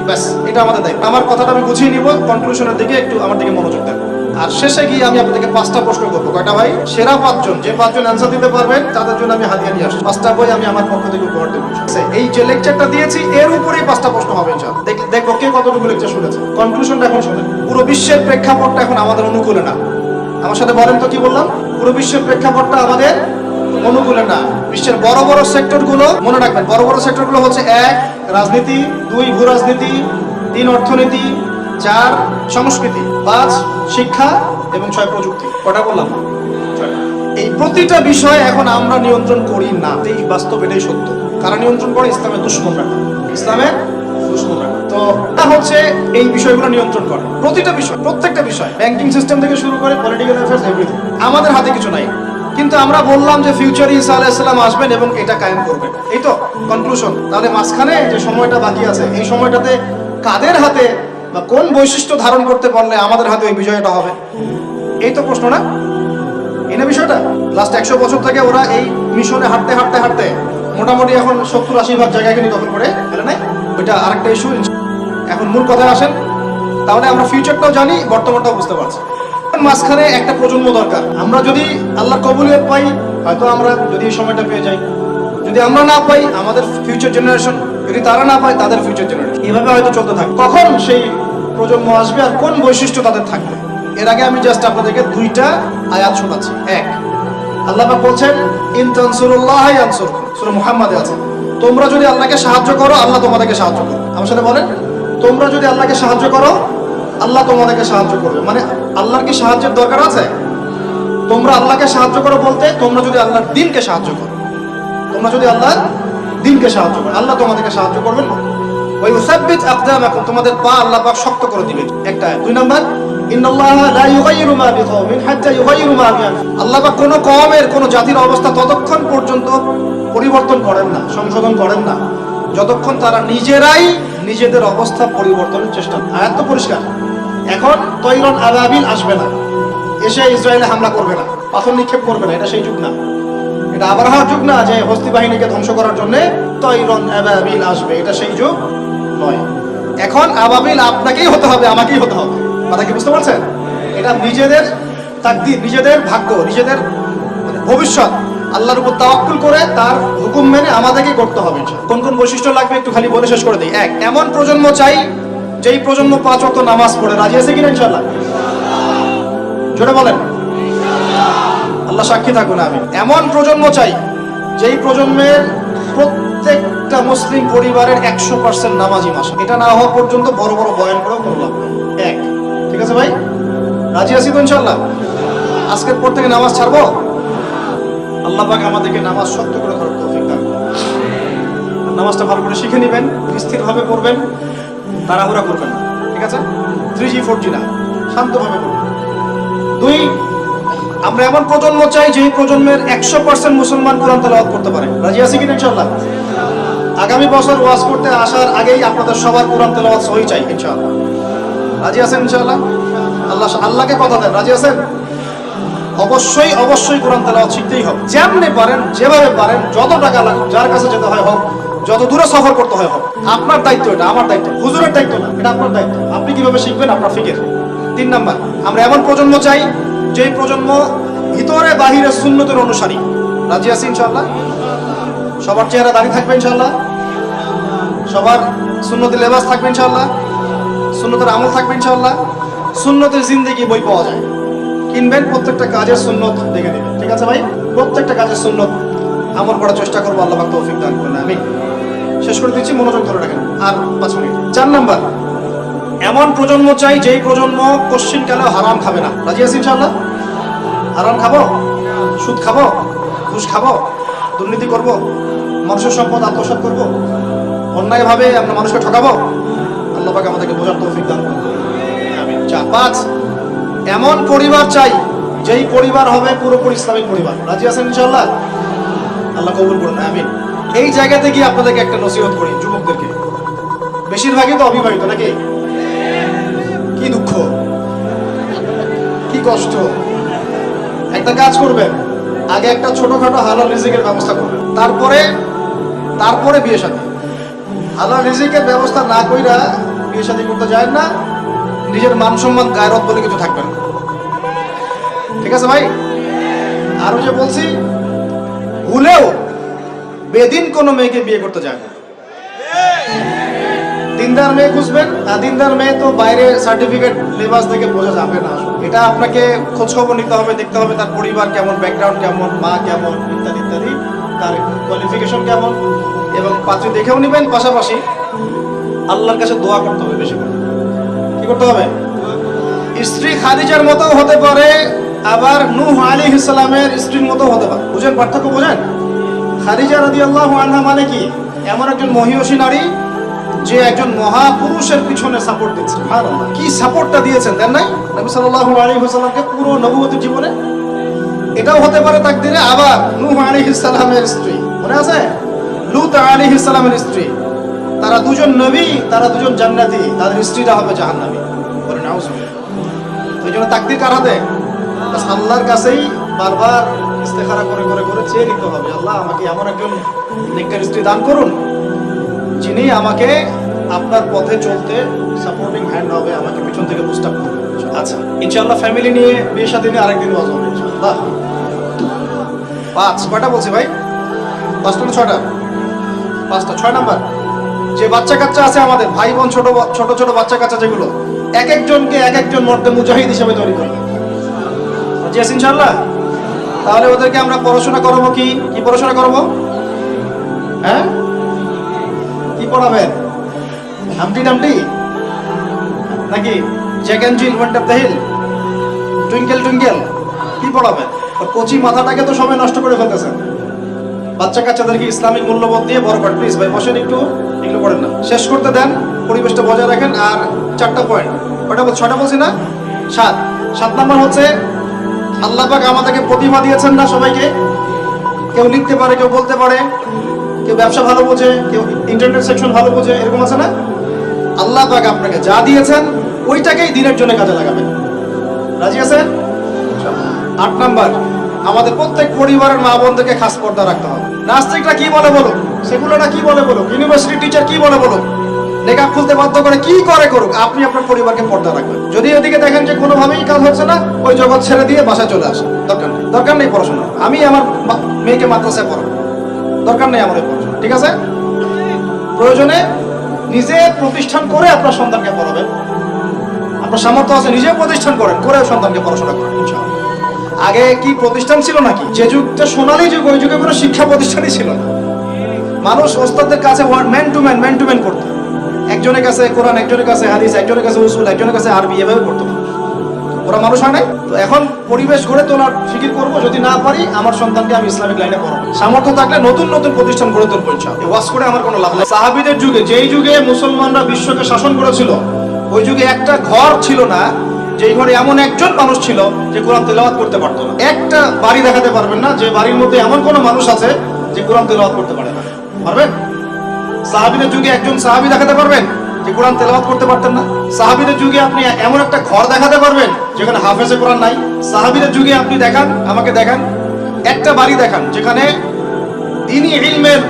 ব্যাস, এটা আমাদের দায়িত্ব। আমার কথাটা আমি গুছিয়ে নিব, কনক্লুশনের দিকে একটু আমার দিকে মনোযোগ দেন। আর শেষে গিয়ে আমি আপনাদেরকে 5টা প্রশ্ন করবো। কয়টা ভাই? সেরা 5 জন, যে 5 জন অ্যান্সার দিতে পারবেন তাদের জন্য আমি হাদিয়া নিয়ে আসছি। 5টা বই আমি আমার পক্ষ থেকে উপহার দেবো। এই যে লেকচারটা দিয়েছি এর উপরেই 5টা প্রশ্ন হবে ইনশাআল্লাহ। দেখবো কে কতটুকু লেকচার শুনেছে। কনক্লুশনটা এখন শুনেন। পুরো বিশ্বের প্রেক্ষাপটটা এখন আমাদের অনুকূলে না। আমার সাথে বলেন তো, কি বললাম? পুরো বিশ্বের প্রেক্ষাপটটা আমাদের অনুকূলে না। বিশ্বের বড় বড় সেক্টরগুলো মনে রাখবেন, বড় বড় সেক্টরগুলো হচ্ছে 1 রাজনীতি, 2 ভূ রাজনীতি, 3 অর্থনীতি, 4 সংস্কৃতি, 5 শিক্ষা এবং 6 প্রযুক্তি। কটা বললাম? এই প্রতিটা বিষয় এখন আমরা নিয়ন্ত্রণ করি না। এই বাস্তব, এটাই সত্য। কারা নিয়ন্ত্রণ করে? ইসলামের দুশমনরা। ইসলামের দুশমনরা তো হচ্ছে এই বিষয়গুলো নিয়ন্ত্রণ করে। প্রতিটা বিষয়, প্রত্যেকটা বিষয়, ব্যাংকিং সিস্টেম থেকে শুরু করে পলিটিক্যাল অ্যাফেয়ার্স, এভরিথিং আমাদের হাতে কিছু নাই। কিন্তু আমরা বললাম যে ফিউচারে ঈসা আলাইহিস সালাম আসবেন এবং এটা কায়েম করবেন, এই তো কনক্লুশন। তাহলে মাঝখানে যে সময়টা বাকি আছে, এই সময়টাতে কাদের হাতে বা কোন বৈশিষ্ট্য ধারণ করতে পারলে আমাদের হাতে ওই বিজয়টা হবে? এই তো প্রশ্ন না? এই না বিষয়টা? লাস্ট 100 বছর থেকে ওরা এই মিশনে হাঁটতে হাঁটতে হাঁটতে মোটামুটি এখন 70-80 ভাগ জায়গা কিন্তু দখল করে ফেলে নাই। ওইটা আরেকটা ইস্যু। এখন মূল কথায় আসেন, তাহলে আমরা ফিউচারটাও জানি, বর্তমানটাও বুঝতে পারছি। মাঝখানে একটা প্রজন্ম দরকার। আমরা যদি আল্লাহর কবুলিয়ত পাই, হয়তো আমরা যদি এই সময়টা পেয়ে যাই, যদি আমরা না পাই আমাদের ফিউচার জেনারেশন, যদি তারা না পায় তাদের ফিউচার জেনারেশন, এভাবে হয়তো চলতে থাকে। কখন সেই প্রজন্ম আসবে আর কোন বৈশিষ্ট্য তাদের থাকবে, এর আগে আমি জাস্ট আপনাদেরকে 2টা আয়াত শোনাচ্ছি। এক, আল্লাহ পাক বলছেন ইন তানসুরুল্লাহ ইয়ানসুরকুম, সূরা মুহাম্মাদে আছে, তোমরা যদি আল্লাহকে সাহায্য করো আল্লাহ তোমাদেরকে সাহায্য করবে। আমার সাথে বলেন, তোমরা যদি আল্লাহকে সাহায্য করো আল্লাহ তোমাদেরকে সাহায্য করবে। মানে আল্লাহর কি সাহায্যের দরকার আছে? তোমরা আল্লাহকে সাহায্য করো বলতে তোমরা যদি আল্লাহর দ্বীনকে সাহায্য করো, তোমরা যদি আল্লাহর দ্বীনকে সাহায্য করো আল্লাহ তোমাদেরকে সাহায্য করবেন। ওই ইউসাব্বিত আকদামাকুম, তোমাদের পা আল্লাহ পাক শক্ত করে দিবেন। একটা। 2 নাম্বার, ইন্নাল্লাহা লা ইউগাইয়িরু মা বিকওমিন হাত্তা ইউগাইয়িরু মা বিআনফুসিহিম, আল্লাহ পাক কোনো কওমের কোনো জাতির অবস্থা ততক্ষণ পর্যন্ত পরিবর্তন করেন না, সংশোধন করেন না, যতক্ষণ তারা নিজেরাই নিজেদের অবস্থা পরিবর্তনের চেষ্টা করে। আয়াত তো পরিষ্কার। এখন তৈরন আবাবিল আসবে না, এসে ইসরায়েলে হামলা করবে না, পাথর নিক্ষেপ করবে না, এটা সেই যুগ না। এটা আবরাহার যুগ না যে হস্তি বাহিনীকে ধ্বংস করার জন্য তৈরন আবাবিল আসবে, এটা সেই যুগ নয়। এখন আবাবিল আপনাকেই হতে হবে, আমাকেই হতে হবে। কথা কি বুঝতে পারছেন? এটা নিজেদের তাকদীর, নিজেদের ভাগ্য, নিজেদের ভবিষ্যৎ আল্লাহর উপর তাওয়াক্কুল করে তার হুকুম মেনে আমাদেরকে করতে হবে। কোন কোন বৈশিষ্ট্য লাগবে একটু খালি বলে শেষ করে দিই। এক, এমন প্রজন্ম চাই যেই প্রজন্ম 5 ওয়াক্ত নামাজ পড়ে। রাজি আছে কিনা ইনশাআল্লাহ? জোরে বলেন। আল্লাহ সাক্ষী থাকুন, আমি এমন প্রজন্ম চাই যেই প্রজন্মের প্রত্যেকটা মুসলিম পরিবারের 100% নামাজি মাসা। এটা না হওয়া পর্যন্ত বড় বড় বয়ান করেও কোনো লাভ নেই। এক, ঠিক আছে ভাই? রাজি আছি তো ইনশাআল্লাহ? আজকের পর থেকে নামাজ ছাড়বো? আল্লাহ পাক আমাদেরকে নামাজ শক্ত করে ধরার তৌফিক দান করুন। নামাজটা ভালো করে শিখে নেবেন, স্থিরভাবে পড়বেন, তাড়াহুড়া করবেন না, ঠিক আছে? 3G 4G না, শান্তভাবে করবেন। 2, আমরা এমন প্রজন্ম চাই যেই প্রজন্মের 100% মুসলমান কোরআন তেলাওয়াত করতে পারে। রাজি আছি কিনা ইনশাআল্লাহ? আগামী বছর ওয়াজ করতে আসার আগেই আপনাদের সবার কোরআন তেলাওয়াত সহি চাই ইনশাআল্লাহ। রাজি আছেন ইনশাআল্লাহ? আল্লাহকে কথা দেন, রাজি আছেন? অবশ্যই অবশ্যই কোরআন তেলাওয়াত শিখতেই হবে। যেমনি পারেন, যেভাবে পারেন, যত টাকা লাগুক, যার কাছে যেতে হয় হোক, যত দূরে সফর করতে হয় হোক, আপনার দায়িত্ব এটা, আমার দায়িত্ব, হুজুরের দায়িত্ব না, এটা আপনার দায়িত্ব। আপনি কিভাবে শিখবেন আপনার ফিকির। 3 নাম্বার, আমরা এমন প্রজন্ম চাই যেই প্রজন্ম ভিতরে বাহিরে সুন্নতের অনুসারী। রাজি আছি ইনশাআল্লাহ? সবার চেহারা দাড়ি থাকবে ইনশাআল্লাহ, সবার সুন্নতি লেবাস থাকবে ইনশাআল্লাহ, সুন্নতের আমল থাকবে ইনশাআল্লাহ। সুন্নতের জিন্দেগি বই পাওয়া যায়, কিনবেন, প্রত্যেকটা কাজের সুন্নত দেখে নেবেন, ঠিক আছে ভাই? প্রত্যেকটা কাজের সুন্নত আমল করার চেষ্টা করবো, আল্লাহ পাক তৌফিক দান করুন, আমিন। শেষ করে দিচ্ছি, মনোযোগ ধরে রাখেন, আর 5 মিনিট। 4 নাম্বার, এমন প্রজন্ম চাই যেই প্রজন্ম কোশ্চিনকালেও হারাম খাবে না। রাজি আছি ইনশাআল্লাহ? হারাম খাবো, সুদ খাবো, ঘুষ খাবো, দুর্নীতি করবো, মানুষের সম্পদ আত্মসাৎ করবো, অন্যায়ভাবে আমরা মানুষকে ঠকাবো? আল্লাহ পাক আমাদেরকে বোঝার তৌফিক দান করুন, আমিন। 5, এমন পরিবার চাই যেই পরিবার হবে পুরোপুরি ইসলামিক পরিবার। রাজি আছেন ইনশাআল্লাহ? আল্লাহ কবুল করুন, আমিন। এই জায়গাতে গিয়ে আপনাদেরকে একটা নসিহত করি যুবকদেরকে, বেশিরভাগই তো অবিবাহিত নাকি? কি দুঃখ, কি কষ্ট। একটা কাজ করবেন, আগে একটা ছোটখাটো হালাল রিজিকের ব্যবস্থা করবেন, তারপরে বিয়ে শাদী। হালাল রিজিকের ব্যবস্থা না কইরা বিয়ে শাদী করতে যায় না, নিজের মান সম্মান গায়রত বলে কিছু থাকবে না, ঠিক আছে ভাই? আরো যে বলছি, ভুলেও বেদিন কোনো মেয়েকে বিয়ে করতে যায় না। দিনদার মেয়ে খুঁজবেন, আর দিনদার মেয়ে তো বাইরে সার্টিফিকেট লেবাস থেকে বোঝা যাবে না। এটা আপনাকে খোঁজ খবর নিতে হবে, দেখতে হবে তার পরিবার কেমন, ব্যাকগ্রাউন্ড কেমন, মা কেমন, ইত্যাদি ইত্যাদি, তার কোয়ালিফিকেশন কেমন, এবং পাত্রী দেখেও নেবেন। পাশাপাশি আল্লাহর কাছে দোয়া করতে হবে বেশি করে। কি করতে হবে? স্ত্রী খাদিজার মতো হতে পারে, আবার নূহ আলাইহিস সালামের স্ত্রীর মতো হতে পারে। বুঝেন পার্থক্য? বুঝেন? খাদিজা রাদিয়াল্লাহু আনহা মানে কি? এমন একজন মহিয়সী নারী যে একজন মহাপুরুষের পিছনে সাপোর্ট দিচ্ছে। সুবহানাল্লাহ, কি সাপোর্টটা দিয়েছেন দেন নাই নবী সাল্লাল্লাহু আলাইহি ওয়াসাল্লামকে পুরো নবুয়তের জীবনে। এটাও হতে পারে তাকদীরে। আবার নূহ আলাইহিস সালামের স্ত্রী, মনে আছে? লূত আলাইহিস সালামের স্ত্রী, তারা দুজন নবী, তারা দুজন জান্নাতি, তাদের স্ত্রীরা হবে জাহান্নামী। বলেন নাউজুবিল্লাহ। এই জন্য তাকদীর কার হাতে? বাস আল্লাহর কাছেই বারবার ইস্তেখারা করে করে করে চেয়ে নিতে হবে, আল্লাহ আমাকে এমন একজন নেককার স্ত্রী দান করুন যিনি আমাকে আপনার পথে চলতে সাপোর্টিং হ্যান্ড হবে, আমাকে পিছন থেকে বুস্ট আপ করবে। আচ্ছা ইনশাআল্লাহ ফ্যামিলি নিয়ে বিয়ে শাদী নিয়ে আরেকদিন ওয়াজ হবে ইনশাআল্লাহ। 5 কয়টা বলছি ভাই? 5টা না 6টা? 5টা। 6 নাম্বার, যে বাচ্চা কাচ্চা আছে আমাদের ভাই বোন, ছোট ছোট ছোট বাচ্চা কাচ্চা যেগুলো, এক একজনকে এক একজন মর্দে মুজাহিদ হিসেবে তৈরি করবে। জি ইনশাআল্লাহ। তাহলে ওদেরকে আমরা পড়াশোনা করাবো, কি কি পড়াশোনা করাবো? হ্যাঁ কি পড়াবেন? হামটি ডামটি নাকি Jack and Jill went up the hill, twinkle twinkle, কি পড়াবেন? কচি মাথাটাকে তো সবাই নষ্ট করে ফেলতেছেন। বাচ্চা কাচ্চাদেরকে ইসলামিক মূল্যবোধ দিয়ে বড় করেন। প্লিজ ভাই বসেন, একটু এগুলো করেন না, শেষ করতে দেন, পরিবেশটা বজায় রাখেন। আর 4টা পয়েন্ট, কয়টা বলছি? 6টা বলছি না? 7 নাম্বার হচ্ছে আল্লাহ পাক আমাদেরকে প্রতিভা দিয়েছেন না সবাইকে। কেউ লিখতে পারে, কেউ বলতে পারে, কেউ ব্যবসা ভালো বোঝে, কেউ ইন্টারনেট সেকশন ভালো বোঝে, এরকম আছে না? আল্লাহ পাক আপনাকে যা দিয়েছেন ওইটাকেই দিনের জন্য কাজে লাগাবেন। রাজি আছেন? 8 নাম্বার, আমাদের প্রত্যেক পরিবারের মা বোনদেরকে খাস পর্দা রাখতে হবে। নাস্তিকরা কি বলে বলুক, সেগুলোটা কি বলে বলুক, ইউনিভার্সিটি টিচার কি বলে বলুক, নেকাব খুলতে বাধ্য করে কি করে করুক, আপনি আপনার পরিবারকে পর্দা রাখবেন। যদি এদিকে দেখেন যে কোনোভাবেই কাজ হচ্ছে না, ওই জগৎ ছেড়ে দিয়ে বাসায় চলে আসে। দরকার নেই পড়াশোনা, আমি আমার মেয়েকে মাদ্রাসায় পড়াবো, দরকার নেই আমার এই পড়াশোনা। ঠিক আছে? প্রয়োজনে নিজে প্রতিষ্ঠান করে আপনার সন্তানকে পড়াবেন। আপনার সামর্থ্য আছে, নিজে প্রতিষ্ঠান করেন, করে সন্তানকে পড়াশোনা করেন ইনশাআল্লাহ। আগে কি প্রতিষ্ঠান ছিল নাকি? যে যুগটা সোনালী যুগ, ওই যুগে কোনো শিক্ষা প্রতিষ্ঠানই ছিল না। মানুষ ওস্তাদের কাছে ম্যান টু ম্যান করতো। একজনের কাছে কোরআন, একজনের কাছে হাদিস, একজনের কাছে উসুল, একজনের কাছে আরবি, এভাবে করতো। ওরা মানুষ হয় নাই তো। এখন পরিবেশ গড়ে তোলার ফিকির করবো, যদি না পারি আমার সন্তানকে আমি ইসলামিক লাইনে পড়াবো। সামর্থ্য থাকলে নতুন নতুন প্রতিষ্ঠান গড়ে তুলবো ইনশাআল্লাহ। ওয়াজ করে আমার কোনো লাভ নেই। সাহাবীদের যুগে, যেই যুগে মুসলমানরা বিশ্বকে শাসন করেছিল, ওই যুগে একটা ঘর ছিল না যেই ঘরে এমন একজন মানুষ ছিল যে কোরআন তেলাওয়াত করতে পারতো না। একটা বাড়ি দেখাতে পারবেন না যে বাড়ির মধ্যে এমন কোনো মানুষ আছে যে কোরআন তেলাওয়াত করতে পারে না। পারবেন? সাহাবীদের যুগে একজন সাহাবী দেখাতে পারবেন যে কোরআন তেলাওয়াত করতে পারতেন না? সাহাবীদের যুগে আপনি এমন একটা ঘর দেখাতে পারবেন যেখানে হাফেজে কোরআন নাই? সাহাবীদের যুগে আপনি দেখান, আমাকে দেখান, একটা বাড়ি দেখান যেখানে দ্বীনি ইলমের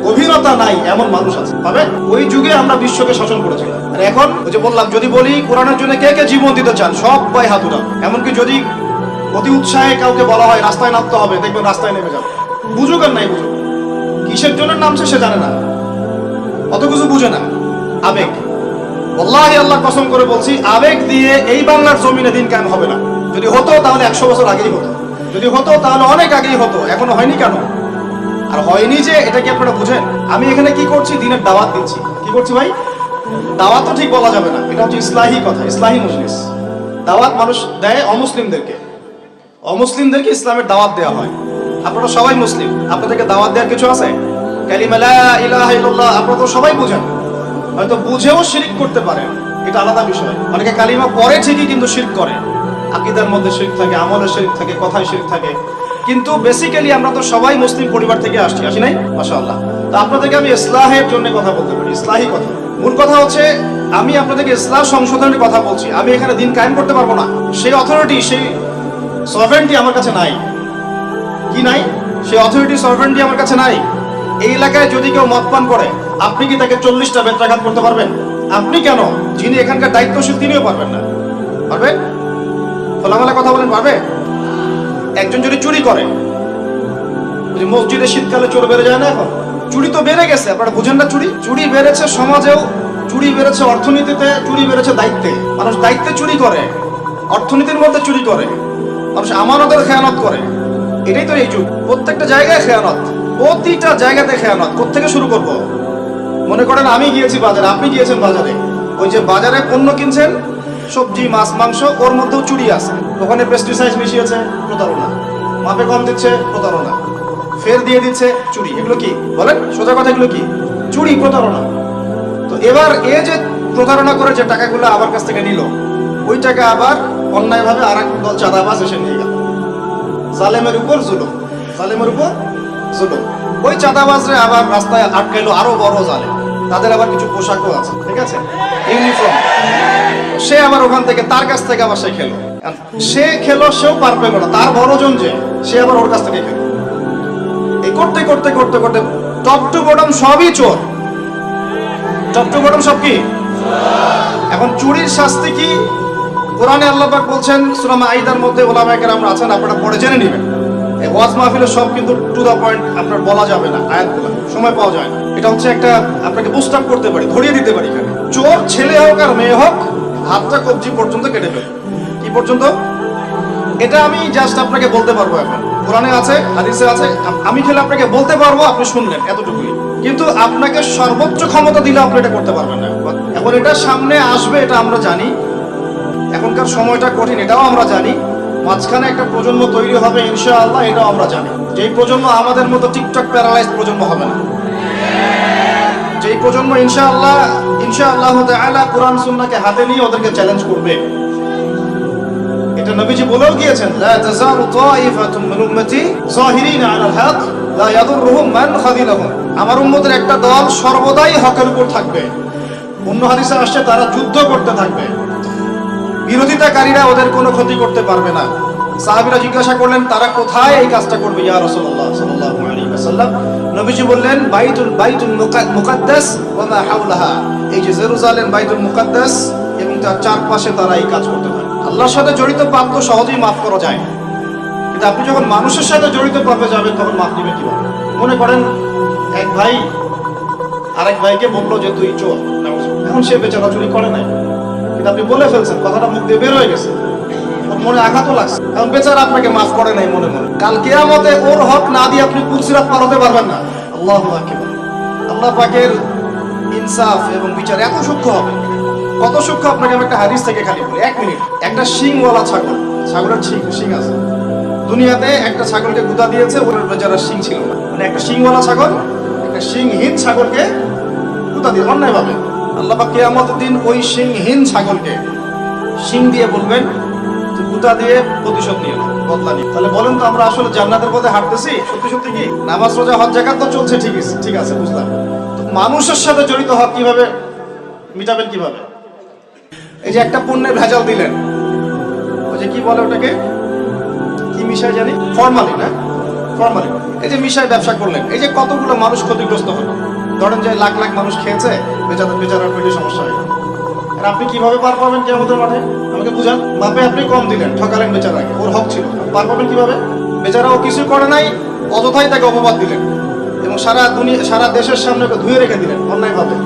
গভীরতা নাই এমন মানুষ আছে, পাবে? ওই যুগে আমরা বিশ্বকে শাসন করেছিলাম। আর এখন ওই যে বললাম, যদি বলি কোরআনের জন্য কে কে জীবন দিতে চান, সব ভাই হাত উঠান। এমনকি যদি অতি উৎসাহে কাউকে বলা হয় রাস্তায় নামতে হবে, দেখবেন রাস্তায় নেমে যাবে। বুঝুক আর নাই বুঝুক, কিসের জন্য নামছে সে জানে না, অত কিছু বুঝে না, আবেগ। আল্লাহি আল্লাহ কসম করে বলছি, আবেগ দিয়ে এই বাংলার জমিনে দিন কায়েম হবে না। যদি হতো তাহলে 100 বছর আগেই হতো, যদি হতো তাহলে অনেক আগেই হতো। এখনো হয়নি কেন? আর হয়নি যে, এটা কি আপনারা বুঝেন? আমি এখানে কি করছি? দিনের দাওয়াত দিচ্ছি। কি করছি ভাই? দাওয়াত তো ঠিক বলা যাবে না, এটা হচ্ছে ইসলাহি কথা, ইসলাহি মজলিস। দাওয়াত মানুষ দেয় অমুসলিমদেরকে ইসলামের দাওয়াত দেওয়া হয়। আপনারা সবাই মুসলিম, আপনাদেরকে দাওয়াত দেওয়ার কিছু আছে? কালিমা লা ইলাহা ইল্লাল্লাহ আপনারা তো সবাই বুঝেন, হয়তো বুঝেও শিরক করতে পারেন, এটা আলাদা বিষয়। অনেকে কালিমা পড়ে ঠিকই কিন্তু শিরক করে, আকীদার মধ্যে শিরক থাকে, আমলে শিরক থাকে, কথায় শিরক থাকে। কিন্তু বেসিক্যালি আমরা তো সবাই মুসলিম পরিবার থেকে আসছি নাই? মাশাআল্লাহ। তো আপনাদেরকে আমি ইসলাহের জন্য কথা বলতে পারি, ইসলাহি কথা। মূল কথা হচ্ছে আমি আপনাদেরকে ইসলাম সংশোধনের কথা বলছি। আমি এখানে দিন কায়েম করতে পারবো না, সেই অথরিটি, সেই সভেরেন্টি আমার কাছে নাই। কি নাই? সেই অথরিটি, সভেরেন্টি আমার কাছে নাই। এই এলাকায় যদি কেউ মদ পান করে, আপনি কি তাকে 40টা বেত্রাঘাত করতে পারবেন? আপনি কেন, যিনি এখানকার দায়িত্বশীল তিনিও পারবেন না। পারবেন? খোলামেলা কথা বলেন, পারবে? একজন যদি চুরি করে, মসজিদে শীতকালে চোর বেড়ে যায় না? এখন চুরি তো বেড়ে গেছে, আপনারা বুঝেন না? চুরি বেড়েছে সমাজেও, চুরি বেড়েছে অর্থনীতিতে, চুরি বেড়েছে দায়িত্বে। মানুষ দায়িত্বে চুরি করে, অর্থনীতির মধ্যে চুরি করে, মানুষ আমানতের খেয়ানত করে। এটাই তো এই যুগ। প্রত্যেকটা জায়গায় খেয়ানত, প্রতিটা জায়গাতে খেয়ানত। কোত্থেকে শুরু করব? মনে করেন আমি গিয়েছি বাজারে, আপনি গিয়েছেন বাজারে, ওই যে বাজারে পণ্য কিনছেন, সবজি, মাছ, মাংস, ওর মধ্যেও চুরি আছে। ওখানে পেস্টিসাইড মিশিয়েছে, প্রতারণা। মাপে কম দিচ্ছে, প্রতারণা। ফের দিয়ে দিচ্ছে, চুরি। এগুলো কি বলেন? সোজা কথা, এগুলো কি? চুরি, প্রতারণা। তো এবার এ যে প্রতারণা করে যে টাকাগুলো আমার কাছ থেকে নিল, ওই টাকা আবার অন্যায়ভাবে আর এক দল চাঁদাবাজ এসে নিয়ে গেল। জালেমের উপর জুলুম, জালেমের উপর জুলুম। ওই চাঁদাবাজরে আবার রাস্তায় আটকাইলো আরো বড় জালেম। তাদের আবার কিছু পোশাকও আছে, ঠিক আছে, ইউনিফর্ম। সে আবার ওখান থেকে, তার কাছ থেকে আবার সে খেলো। সে খেলো, সেও পার পেল না, তার বড়জন যে সে আবার ওর কাছ থেকে খেলো। এই করতে করতে করতে করতে টপ টু বটম সবই চোর, টপ টু বটম সব কি। এখন চুরির শাস্তি কি? কোরআনে আল্লাহ পাক বলছেন সূরা মাঈদার মধ্যে, ওলামায়ে কেরাম আছেন, আপনারা পড়ে জেনে নেবেন। এই ওয়াজ মাহফিলে সব কিন্তু টু দা পয়েন্ট আপনার বলা যাবে না, আয়াতগুলো সময় পাওয়া যায় না। এটা হচ্ছে একটা আপনাকে বুস্ট আপ করতে পারি, ধরিয়ে দিতে পারি। এখানে চোর ছেলে হোক আর মেয়ে হোক, হাতটা কবজি পর্যন্ত কেটে ফেলে। কি পর্যন্ত? এটা আমি জাস্ট আপনাকে বলতে পারবো। এখন কোরআনে আছে, হাদিসে আছে, আমি খেলে আপনাকে বলতে পারবো, আপনি শুনলেন, এতটুকুই। কিন্তু আপনাকে সর্বোচ্চ ক্ষমতা দিলে আপনি এটা করতে পারবেন না। এখন এটা সামনে আসবে, এটা আমরা জানি। এখনকার সময়টা কঠিন, এটাও আমরা জানি। মাঝখানে একটা প্রজন্ম তৈরি হবে ইনশাআল্লাহ, এটাও আমরা জানি। যেই প্রজন্ম আমাদের মতো টিকটক প্যারালাইজড প্রজন্ম হবে না, যেই প্রজন্ম ইনশাআল্লাহ তাআলা কোরআন সুন্নাহকে হাতে নিয়ে ওদেরকে চ্যালেঞ্জ করবে। এটা নবীজি বলেও গিয়েছেন, লা তাযালু তাইফাতুম মিন উম্মতি যাহিরিনা আলাল হক লা ইয়াদুররুহুম মান খাযিলাহুম। আমার উম্মতের একটা দল সর্বদাই হকের উপর থাকবে। অন্য হাদিসে আসছে তারা যুদ্ধ করতে থাকবে, বিরোধিতাকারীরা ওদের কোনো ক্ষতি করতে পারবে না। সাহাবীরা জিজ্ঞাসা করলেন, তারা কোথায় এই কাজটা করবে ইয়া রাসূলুল্লাহ সাল্লাল্লাহু আলাইহি ওয়াসাল্লাম? নবীজি বললেন, বাইতুল মুকাদ্দাস ওয়া মা হাওলাহা। এই যে জেরুজালেম, বাইতুল মুকাদ্দাস এবং তার চারপাশে তারা এই কাজ করতে থাকে। আল্লাহর সাথে জড়িত পাপ তো সহজেই মাফ করা যায়, কিন্তু আপনি যখন মানুষের সাথে জড়িত পাপে যাবেন তখন মাফ দিবেন কিভাবে? মনে করেন এক ভাই আরেক ভাইকে বললো যে তুই চোর, এখন সে বেচারা চুরি করে নাই, কিন্তু আপনি বলে ফেলছেন, কথাটা মুখ দিয়ে বের হয়ে গেছে, ওর মনে আঘাতও লাগছে। এখন বেচারা আপনাকে মাফ করে নাই মনে মনে, কাল কিয়ামতে ওর হক না দিয়ে আপনি পুলসিরাত পার হতে পারবেন না। আল্লাহু আকবার। আল্লাহ পাকের ইনসাফ এবং বিচার এত সূক্ষ্ম হবে, কত সূক্ষ্ম আপনাকে আমি একটা হাদিস থেকে খালি বলি, 1 মিনিট। একটা শিংওয়ালা ছাগল, ছাগলের শিং আছে দুনিয়াতে, একটা ছাগলকে গুঁতা দিয়েছে, ওর বেচারার শিং ছিল না। মানে একটা শিংওয়ালা ছাগল একটা শিংহীন ছাগলকে গুঁতা দিয়ে অন্যায়ভাবে। আল্লাহ পাক কিয়ামতের দিন ওই শিংহীন ছাগলকে শিং দিয়ে বলবেন, তুই গুঁতা দিয়ে প্রতিশোধ নিয়ে নাও, বদলা নিয়ে। তাহলে বলেন তো, আমরা আসলে জান্নাতের পথে হাঁটতেছি সত্যি সত্যি কি? নামাজ রোজা হজ যাকাত তো চলছে, ঠিক আছে বুঝলাম। তো মানুষের সাথে জড়িত হক কিভাবে মিটাবেন কিভাবে? এই যে একটা পণ্যের ভেজাল দিলেন, ওই যে কি বলে ওটাকে, কি মিশাই জানি, ফরমালিন, না ফরমালিন। এই যে মিশাই ব্যবসা করলেন, এই যে কতগুলো মানুষ ক্ষতিগ্রস্ত হলো। ধরেন যে লাখ লাখ মানুষ খেয়েছে, বেচারার পেটে সমস্যা হয়ে গেল। আর আপনি কিভাবে পার পাবেন কিয়ামতের মাঠে? আমাকে বুঝান। মাপে আপনি কম দিলেন, ঠকালেন বেচারাকে, ওর হক ছিল, পার পাবেন কিভাবে? বেচারা ও কিছু করে নাই, অযথাই তাকে অপবাদ দিলেন এবং সারা দেশের সামনে ওকে ধুয়ে রেখে দিলেন অন্যায়ভাবে।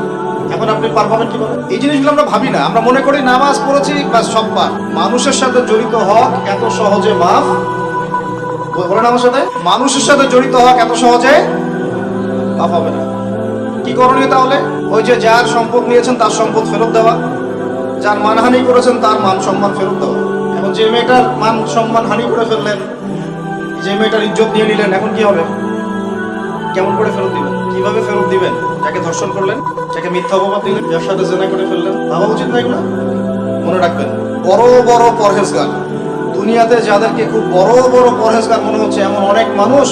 এখন আপনি পার পাবেন কিভাবে? এই জিনিসগুলো আমরা ভাবি না, আমরা মনে করি নামাজ পড়েছি বা সব পার। মানুষের সাথে জড়িত হক এত সহজে মাফ বলেন আমার সাথে, মানুষের সাথে জড়িত হক এত সহজে মাফ হবে না। কি করণীয় তাহলে? ওই যে যার সম্পদ নিয়েছেন তার সম্পদ ফেরত দেওয়া, যার মানহানি করেছেন তার মান সম্মান ফেরত দেওয়া। এখন যে মেয়েটার মান সম্মান হানি করে ফেললেন, যে মেয়েটার ইজ্জত নিয়ে নিলেন, এখন কি হবে? কেমন করে ফেরত দিবেন? কিভাবে ফেরত দিবেন? যাকে ধর্ষণ করলেন, যাকে মিথ্যা অপবাদ দিলেন, যার সাথে জেনা করে ফেললেন, ভাবা উচিত না এগুলো? মনে রাখবেন, বড় বড় পরহেজগার, দুনিয়াতে যাদেরকে খুব বড় বড় পরহেজগার মনে হচ্ছে, এমন অনেক মানুষ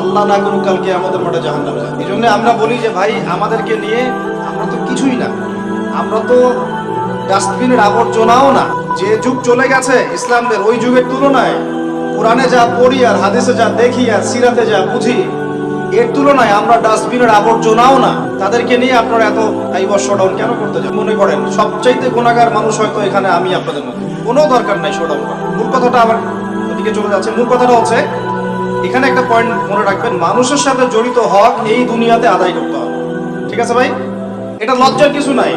আল্লাহ না করুক কালকে আমাদের মাঠে জাহান্নামে যাবে। এই জন্য আমরা বলি যে ভাই, আমাদেরকে নিয়ে আমরা তো কিছুই না, আমরা তো ডাস্টবিনের আবর্জনাও না। যে যুগ চলে গেছে ইসলামদের, ওই যুগের তুলনায় কোরআনে যা পড়ি আর হাদিসে যা দেখি আর সিরাতে যা বুঝি, এর তুলনায় আমরা ডাস্টবিনের আবর্জনাও না। তাদেরকে নিয়ে আপনারা এত শোডাউন কেন করতে যান? মনে করেন সবচাইতে গুনাহগার মানুষ হয়তো এখানে আমি, আপনাদের মধ্যে। কোনো দরকার নাই শোডাউন করার। মূল কথাটা আমার ওদিকে চলে যাচ্ছে। মূল কথাটা হচ্ছে, এখানে একটা পয়েন্ট মনে রাখবেন, মানুষের সাথে জড়িত হক এই দুনিয়াতে আদায় করতে হবে। ঠিক আছে ভাই? এটা লজ্জার কিছু নাই।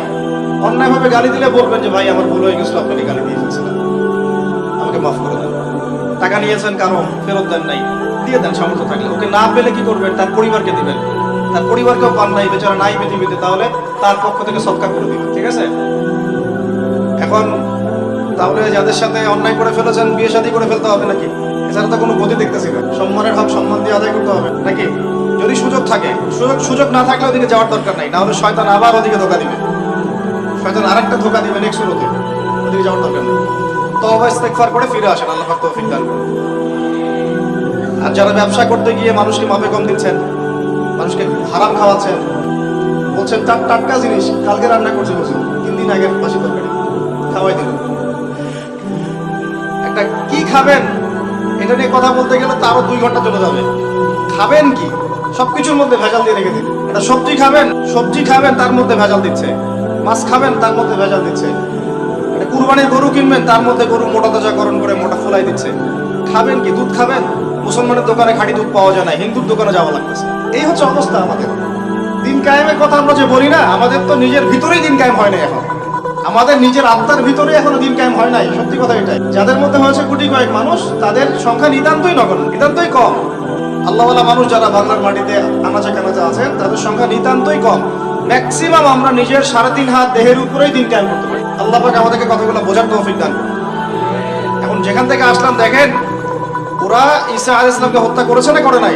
অন্যায়ভাবে গালি দিলে বলবেন যে ভাই আমার ভুল হয়ে গেছিল, আপনাকে গালি দিয়ে ফেলছিলাম, আমাকে মাফ করে দেন। টাকা নিয়েছেন কারণ ফেরত দেন নাই, দিয়ে দেন সামর্থ্য থাকলে। ওকে না পেলে কি করবেন? তার পরিবারকে দিবেন। তার পরিবারকেও পান নাই, বেচারা নাই পৃথিবীতে, তাহলে তার পক্ষ থেকে সদকা করে দিবেন। ঠিক আছে? এখন তাহলে যাদের সাথে অন্যায় করে ফেলেছেন, বিয়ে শাদী করে ফেলতে হবে নাকি? এছাড়া তো কোনো গতি দেখতেছি না। সম্মানের হক সম্মান দিয়ে আদায় করতে হবে নাকি? যদি সুযোগ থাকে, সুযোগ না থাকলে ওদিকে যাওয়ার দরকার নাই, না হলে শয়তান আবার ওদিকে ধোকা দিবে, শয়তান আরেকটা ধোকা দিবে নেক্সট ওদিকে, ওদিকে যাওয়ার দরকার নেই। তওবা ইস্তেগফার করে ফিরে আসেন, আল্লাহ পাক তৌফিক দান করুন। আর যারা ব্যবসা করতে গিয়ে মানুষকে মাপে কম দিচ্ছেন, মানুষকে হারাম খাওয়াচ্ছেন, বলছেন টাটকা জিনিস কালকে রান্না করছে, বলছেন 3 দিন আগের বাসি তরকারি খাওয়াই দিল। এটা কি খাবেন এটা নিয়ে কথা বলতে গেলে তো আরো 2 ঘন্টা চলে যাবে। খাবেন কি, সবকিছুর মধ্যে ভেজাল দিয়ে রেখে দিন। এটা সবজি খাবেন তার মধ্যে ভেজাল দিচ্ছে, মাছ খাবেন তার মধ্যে ভেজাল দিচ্ছে, এটা কুরবানির গরু কিনবেন তার মধ্যে গরু মোটা তাজাকরণ করে মোটা ফুলাই দিচ্ছে। খাবেন কি, দুধ খাবেন? মুসলমানের দোকানে খাঁটি দুধ পাওয়া যায় না, হিন্দুর দোকানে যাওয়া লাগতেছে। এই হচ্ছে অবস্থা আমাদের। দিন কায়েমের কথা আমরা যে বলি না, আমাদের তো নিজের ভিতরেই দিন কায়েম হয় না এখন। আমাদের নিজের আত্মার ভিতরে এখনো দিন কায়েম হয় নাই। সত্যি কথা এটাই। যাদের মধ্যে হয়েছে কোটি কয়েক মানুষ, তাদের সংখ্যা নিতান্তই নগণ্য, নিতান্তই কম। আল্লাহওয়ালা মানুষ যারা বাংলার মাটিতে আনাচে কানাচে আছেন, তাদের সংখ্যা নিতান্তই কম। ম্যাক্সিমাম আমরা নিজের 3.5 হাত দেহের উপরেই দিন কায়েম করতে পারি। আল্লাহ পাক আমাদেরকে কথাগুলো বোঝার তৌফিক দান করুন। এখন যেখান থেকে আসলাম দেখেন, ওরা ঈসা আলাইহিস সালামকে হত্যা করেছে না করে নাই?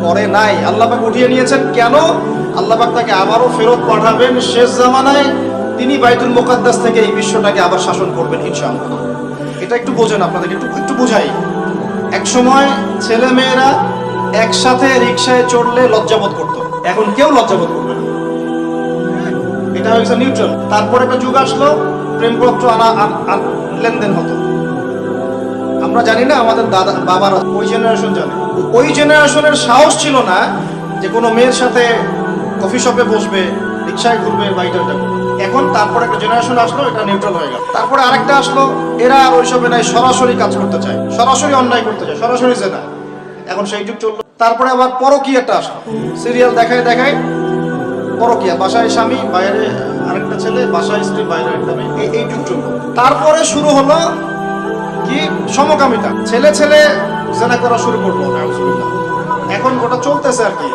করে নাই। আল্লাহ পাক উঠিয়ে নিয়েছেন। কেন? আল্লাহ পাক তাকে আবারও ফেরত পাঠাবেন শেষ জামানায়। তিনি বাইতুল মুকাদ্দাস থেকে এই বিশ্বটাকে আবার শাসন করবেন ইনশাআল্লাহ। এটা একটু বোঝেন, আপনাদেরকে একটু বুঝাই। এক সময় ছেলে মেয়েরা একসাথে রিকশায় চড়লে লজ্জাবোধ করতো, এখন কেউ লজ্জাবোধ করবে না। এটা হয়েছে নিউট্রাল। তারপর একটা যুগ আসলো, প্রেমপত্র লেনদেন হতো। আমরা জানি না, আমাদের দাদা বাবারা ওই জেনারেশন জানে। ওই জেনারেশনের সাহস ছিল না যে কোনো মেয়ের সাথে কফি শপে বসবে, রিক্সায় ঘুরবে, বাইকটা করবে। এখন তারপর একটা জেনারেশন আসলো, এটা নিউট্রাল হয়ে গেল। তারপরে আরেকটা আসলো, এরা আর ওইসবে নাই, সরাসরি কাজ করতে চায়, সরাসরি অন্যায় করতে চায়, সরাসরি জেনা। এখন সেই যুগ চললো। তারপরে আবার পরকীয়াটা আসলো, সিরিয়াল দেখায় দেখায় পরকীয়া, বাসায় স্বামী, বাইরে আরেকটা ছেলে, বাসায় স্ত্রী, বাইরে একটা মেয়ে, এই যুগ চললো। তারপরে শুরু হলো কি, সমকামিতা। ছেলে ছেলে জেনা করা শুরু করলো। এখন ওটা চলতেছে আর কি,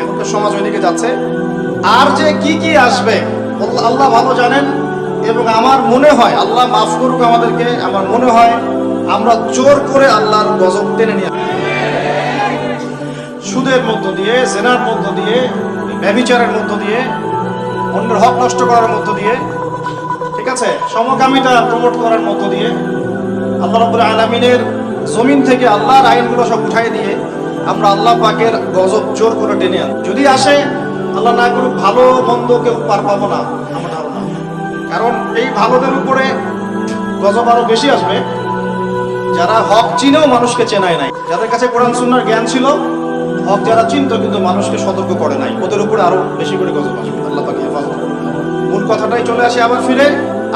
এখন তো সমাজ ওইদিকে যাচ্ছে। আর যে কি কি আসবে আল্লাহ ভালো জানেন। এবং আমার মনে হয়, আল্লাহ মাফ করুক আমাদেরকে, আমার মনে হয় আমরা জোর করে আল্লাহর গজব টেনে নিয়ে, সুদের মধ্য দিয়ে, জেনার মধ্য দিয়ে, ব্যভিচারের মধ্য দিয়ে, অন্যের হক নষ্ট করার মধ্য দিয়ে, ঠিক আছে, সমকামিতা প্রমোট করার মধ্য দিয়ে, আল্লাহ রাব্বুল আলামিনের জমিন থেকে আল্লাহর আইনগুলো সব উঠাই দিয়ে আমরা আল্লাহ পাকের গজব জোর করে টেনে আনি। যদি আসে, আল্লাহ না করুক, ভালো মন্দ কেউ পার পাবো না আমার ধারণা। কারণ এই ভালোদের উপরে গজব আরো বেশি আসবে যারা হক চিনেও মানুষকে চেনায় নাই, যাদের কাছে কোরআন সুন্নাহর জ্ঞান ছিল, হক যারা চিনত কিন্তু মানুষকে সতর্ক করে নাই, ওদের উপরে আরো বেশি করে গজব আসবে। আল্লাহ পাক হেফাজত করুন। মূল কথাটাই চলে আসি আবার ফিরে।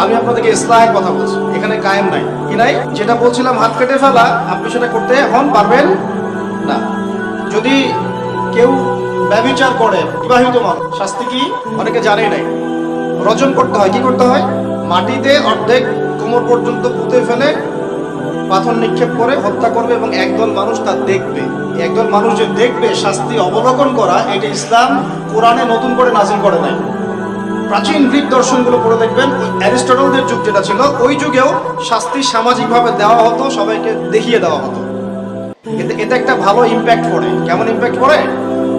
আমি আপনাদেরকে ইসলাহের কথা বলছি, এখানে কায়েম নাই কি নাই। যেটা বলছিলাম হাত কেটে ফেলা, আপনি সেটা করতে এখন পারবেন না। যদি কেউ ব্যভিচার করে, বিবাহিত মানুষ, শাস্তি কি অনেকে জানেই নাই। রজন করতে হয়। কি করতে হয়? মাটিতে অর্ধেক কোমর পর্যন্ত পুঁতে ফেলে পাথর নিক্ষেপ করে হত্যা করবে, এবং একদল মানুষ তা দেখবে। একদল মানুষ যে দেখবে, শাস্তি অবলোকন করা, এটা ইসলাম কোরআনে নতুন করে নাযিল করে নাই। প্রাচীন গ্রিক দর্শনগুলো পড়ে দেখবেন, অ্যারিস্টটলদের যুগ যেটা ছিল, ওই যুগেও শাস্তি সামাজিকভাবে দেওয়া হতো, সবাইকে দেখিয়ে দেওয়া হতো। এতে একটা ভালো ইম্প্যাক্ট পড়ে। কেমন ইম্প্যাক্ট পড়ে?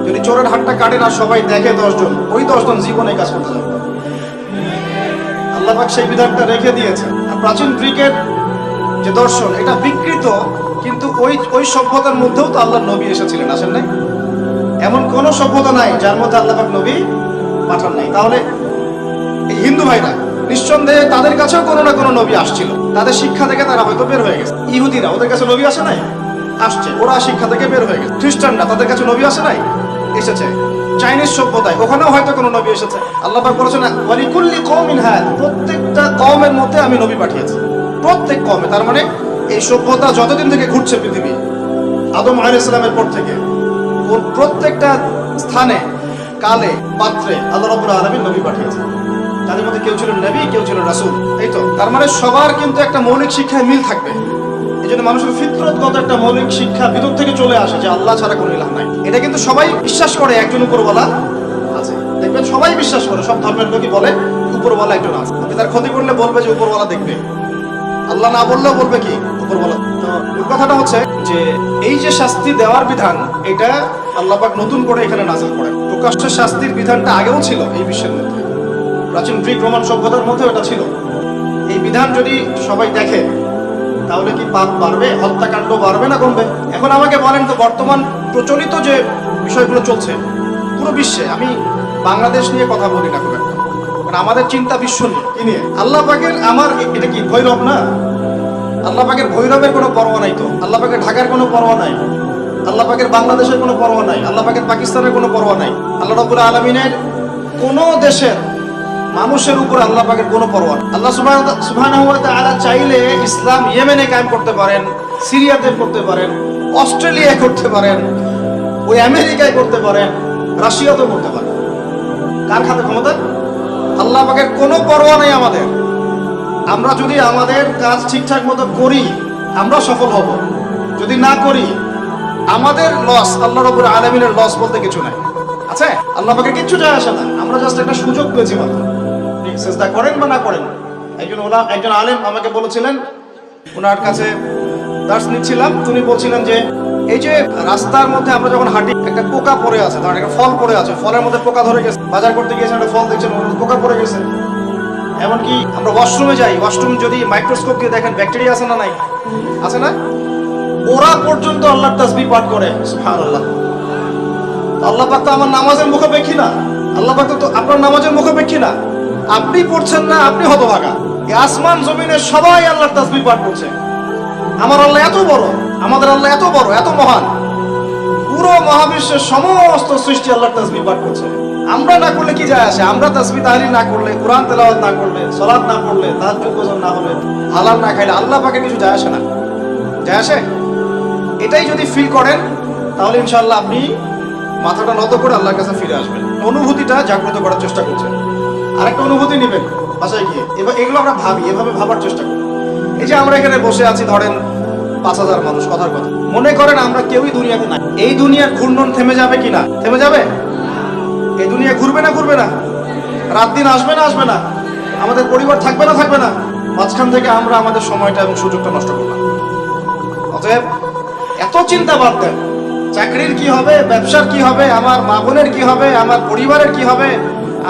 যদি চোরের হাতটা কাটে না, সবাই দেখে 10 জন, ওই 10 জন জীবনে কাজ করতে যাবে। আল্লাহ পাক সেই বিধানটা রেখে দিয়েছেন। আর প্রাচীন গ্রিকের যে দর্শন, এটা বিকৃত, কিন্তু ওই সভ্যতার মধ্যেও তো আল্লাহর নবী এসেছিলেন, আসেন নাই? এমন কোন সভ্যতা নাই যার মধ্যে আল্লাহ পাক নবী পাঠান নাই। তাহলে এই হিন্দু ভাইরা, নিঃসন্দেহে তাদের কাছেও কোনো না কোনো নবী আসছিল। তাদের শিক্ষা থেকে তারা হয়তো বের হয়ে গেছে। ইহুদিরা, ওদের কাছে নবী আসে নাই? আসছে, ওরা শিক্ষা থেকে বের হয়ে গেছে। খ্রিস্টানরা, তাদের কাছে নবী আসে নাই? এসেছে। চাইনিজ সভ্যতায়, ওখানেও হয়তো কোনো নবী এসেছে। আল্লাহ পাক বলেছেন, ওয়ালিকুল্লি কওমিন হাদ, প্রত্যেকটা কওমের মধ্যে আমি নবী পাঠিয়েছি। প্রত্যেক কওমে, তার মানে এই সভ্যতা যতদিন থেকে ঘুরছে পৃথিবী, আদম আলাইহিস সালামের পর থেকে, প্রত্যেকটা স্থানে, কালে, পাত্রে আল্লাহ রাব্বুল আলামিন নবী পাঠিয়েছেন। তাদের মধ্যে কেউ ছিলেন নবী, কেউ ছিলেন রাসূল। এই তো, তার মানে সবার কিন্তু একটা মৌলিক শিক্ষায় মিল থাকবে। এই জন্য মানুষের ফিতরতগত একটা মৌলিক শিক্ষা ভিতর থেকে চলে আসে যে আল্লাহ ছাড়া কোনো ইলাহ নাই। এটা কিন্তু সবাই বিশ্বাস করে একজন উপরওয়ালা আছে। দেখবেন সবাই বিশ্বাস করে, সব ধর্মের লোকই বলে উপরওয়ালা একজন আছে। আপনি তার ক্ষতি করলে বলবে যে উপরওয়ালা দেখবে, আল্লাহ না বললেও বলবে কি উপরওয়ালা। তো কথাটা হচ্ছে যে এই যে শাস্তি দেওয়ার বিধান, এটা আল্লাহ পাক নতুন করে এখানে নাযিল করেন। প্রকাশ্য শাস্তির বিধানটা আগেও ছিল এই বিশ্বের মধ্যে, প্রাচীন গ্রিক রোমান সভ্যতার মধ্যে এটা ছিল। এই বিধান যদি সবাই দেখে, তাহলে কি পাপ বাড়বে, হত্যাকাণ্ড বাড়বে না কমবে? এখন আমাকে বলেন তো, বর্তমান প্রচলিত যে বিষয়গুলো চলছে পুরো বিশ্বে, আমি বাংলাদেশ নিয়ে কথা বলি না খুব একটা, কারণ আমাদের চিন্তা বিশ্ব নিয়ে, কি নিয়ে? আল্লাহ পাকের, আমার এটা কি ভৈরব না? আল্লাহ পাকের ভৈরবের কোনো পরোয়া নাই তো, আল্লাহ পাকের ঢাকার কোনো পরোয়া নাই, আল্লাহ পাকের বাংলাদেশের কোনো পরোয়া নাই, আল্লাহ পাকের পাকিস্তানের কোনো পরোয়া নাই, আল্লাহ রাব্বুল আলামিনের কোনো দেশের মানুষের উপর আল্লাহ পাকের কোনো পরোয়া নাই। আল্লাহ সুবহানাহু ওয়া তাআলা চাইলে ইসলাম ইয়েমেনে কায়েম করতে পারেন, সিরিয়াতে করতে পারেন, অস্ট্রেলিয়ায় করতে পারেন, ওই আমেরিকায় করতে পারেন, রাশিয়াতেও করতে পারেন। কার হাতে ক্ষমতা? আল্লাহ পাকের কোনো পরোয়া নেই আমাদের। আমরা যদি আমাদের কাজ ঠিকঠাক মতো করি আমরা সফল হব, যদি না করি আমাদের লস, আল্লাহ রাব্বুল আলামিনের লস বলতে কিছু নাই। আচ্ছা, আল্লাহ পাকের কিচ্ছু যায় আসে না, আমরা জাস্ট একটা সুযোগ পেয়েছি মাত্র। চেষ্টা করেন বা না করেন। একজন আলেম আমাকে বলেছিলেন, ওনার কাছে দার্স নিচ্ছিলাম, তিনি বলছিলেন যে এই যে রাস্তার মধ্যে আমরা যখন হাঁটি একটা পোকা পড়ে আছে, ধরেন একটা ফল পড়ে আছে, ফলের মধ্যে পোকা ধরে গেছে, বাজার করতে গিয়েছেন একটা ফল দেখছেন পোকা পড়ে গেছে। এমনকি আমরা ওয়াশরুমে যাই, ওয়াশরুম যদি মাইক্রোস্কোপ দিয়ে দেখেন ব্যাকটেরিয়া আছে না নাই, আছে না? ওরা পর্যন্ত আল্লাহর তাসবিহ পাঠ করে, সুবহানাল্লাহ। আল্লাহ পাক তো আমার নামাজের মুখাপেক্ষী না, আল্লাহ পাক তো আপনার নামাজের মুখাপেক্ষী না। আপনি পড়ছেন না, আপনি হতভাগা। এই আসমান জমিনে সবাই আল্লাহর তাসবিহ পাঠ করছে। আমার আল্লাহ এত বড়, আমাদের আল্লাহ এত বড়, এত মহান, পুরো মহাবিশ্বের সমস্ত সৃষ্টি আল্লাহর তাসবিহ পাঠ করছে। আমরা না করলে কি যায় আসে? আমরা তাসবিহ তাহলিল না করলে, কোরআন তেলাওয়াত না করলে, সালাত না পড়লে, তাহাজ্জুদ ওজন না হলে, হালাল না খাইলে আল্লাহ পাকের কিছু যায় আসে না? যায় আসে? এটাই যদি ফিল করেন তাহলে ইনশাআল্লাহ আপনি মাথাটা নত করে আল্লাহর কাছে ফিরে আসবেন, অনুভূতিটা জাগ্রত করার চেষ্টা করছেন। আরেকটা অনুভূতি নেবেন বাসায় গিয়ে। এবার এগুলো আমরা ভাবি, এভাবে ভাবার চেষ্টা করি। এই যে আমরা এখানে বসে আছি, ধরেন 5,000 মানুষ, কথার কথা, মনে করেন আমরা কেউই দুনিয়াতে নাই। এই দুনিয়ার ঘূর্ণন থেমে যাবে কিনা? থেমে যাবে? এই দুনিয়া ঘুরবে না ঘুরবে না? রাত দিন আসবে না আসবে না? আমাদের পরিবার থাকবে না থাকবে না? মাঝখান থেকে আমরা আমাদের সময়টা এবং সুযোগটা নষ্ট করলাম। অতএব এত চিন্তা বাদ দেন, চাকরির কি হবে, ব্যবসার কি হবে, আমার মা বোনের কি হবে, আমার পরিবারের কি হবে,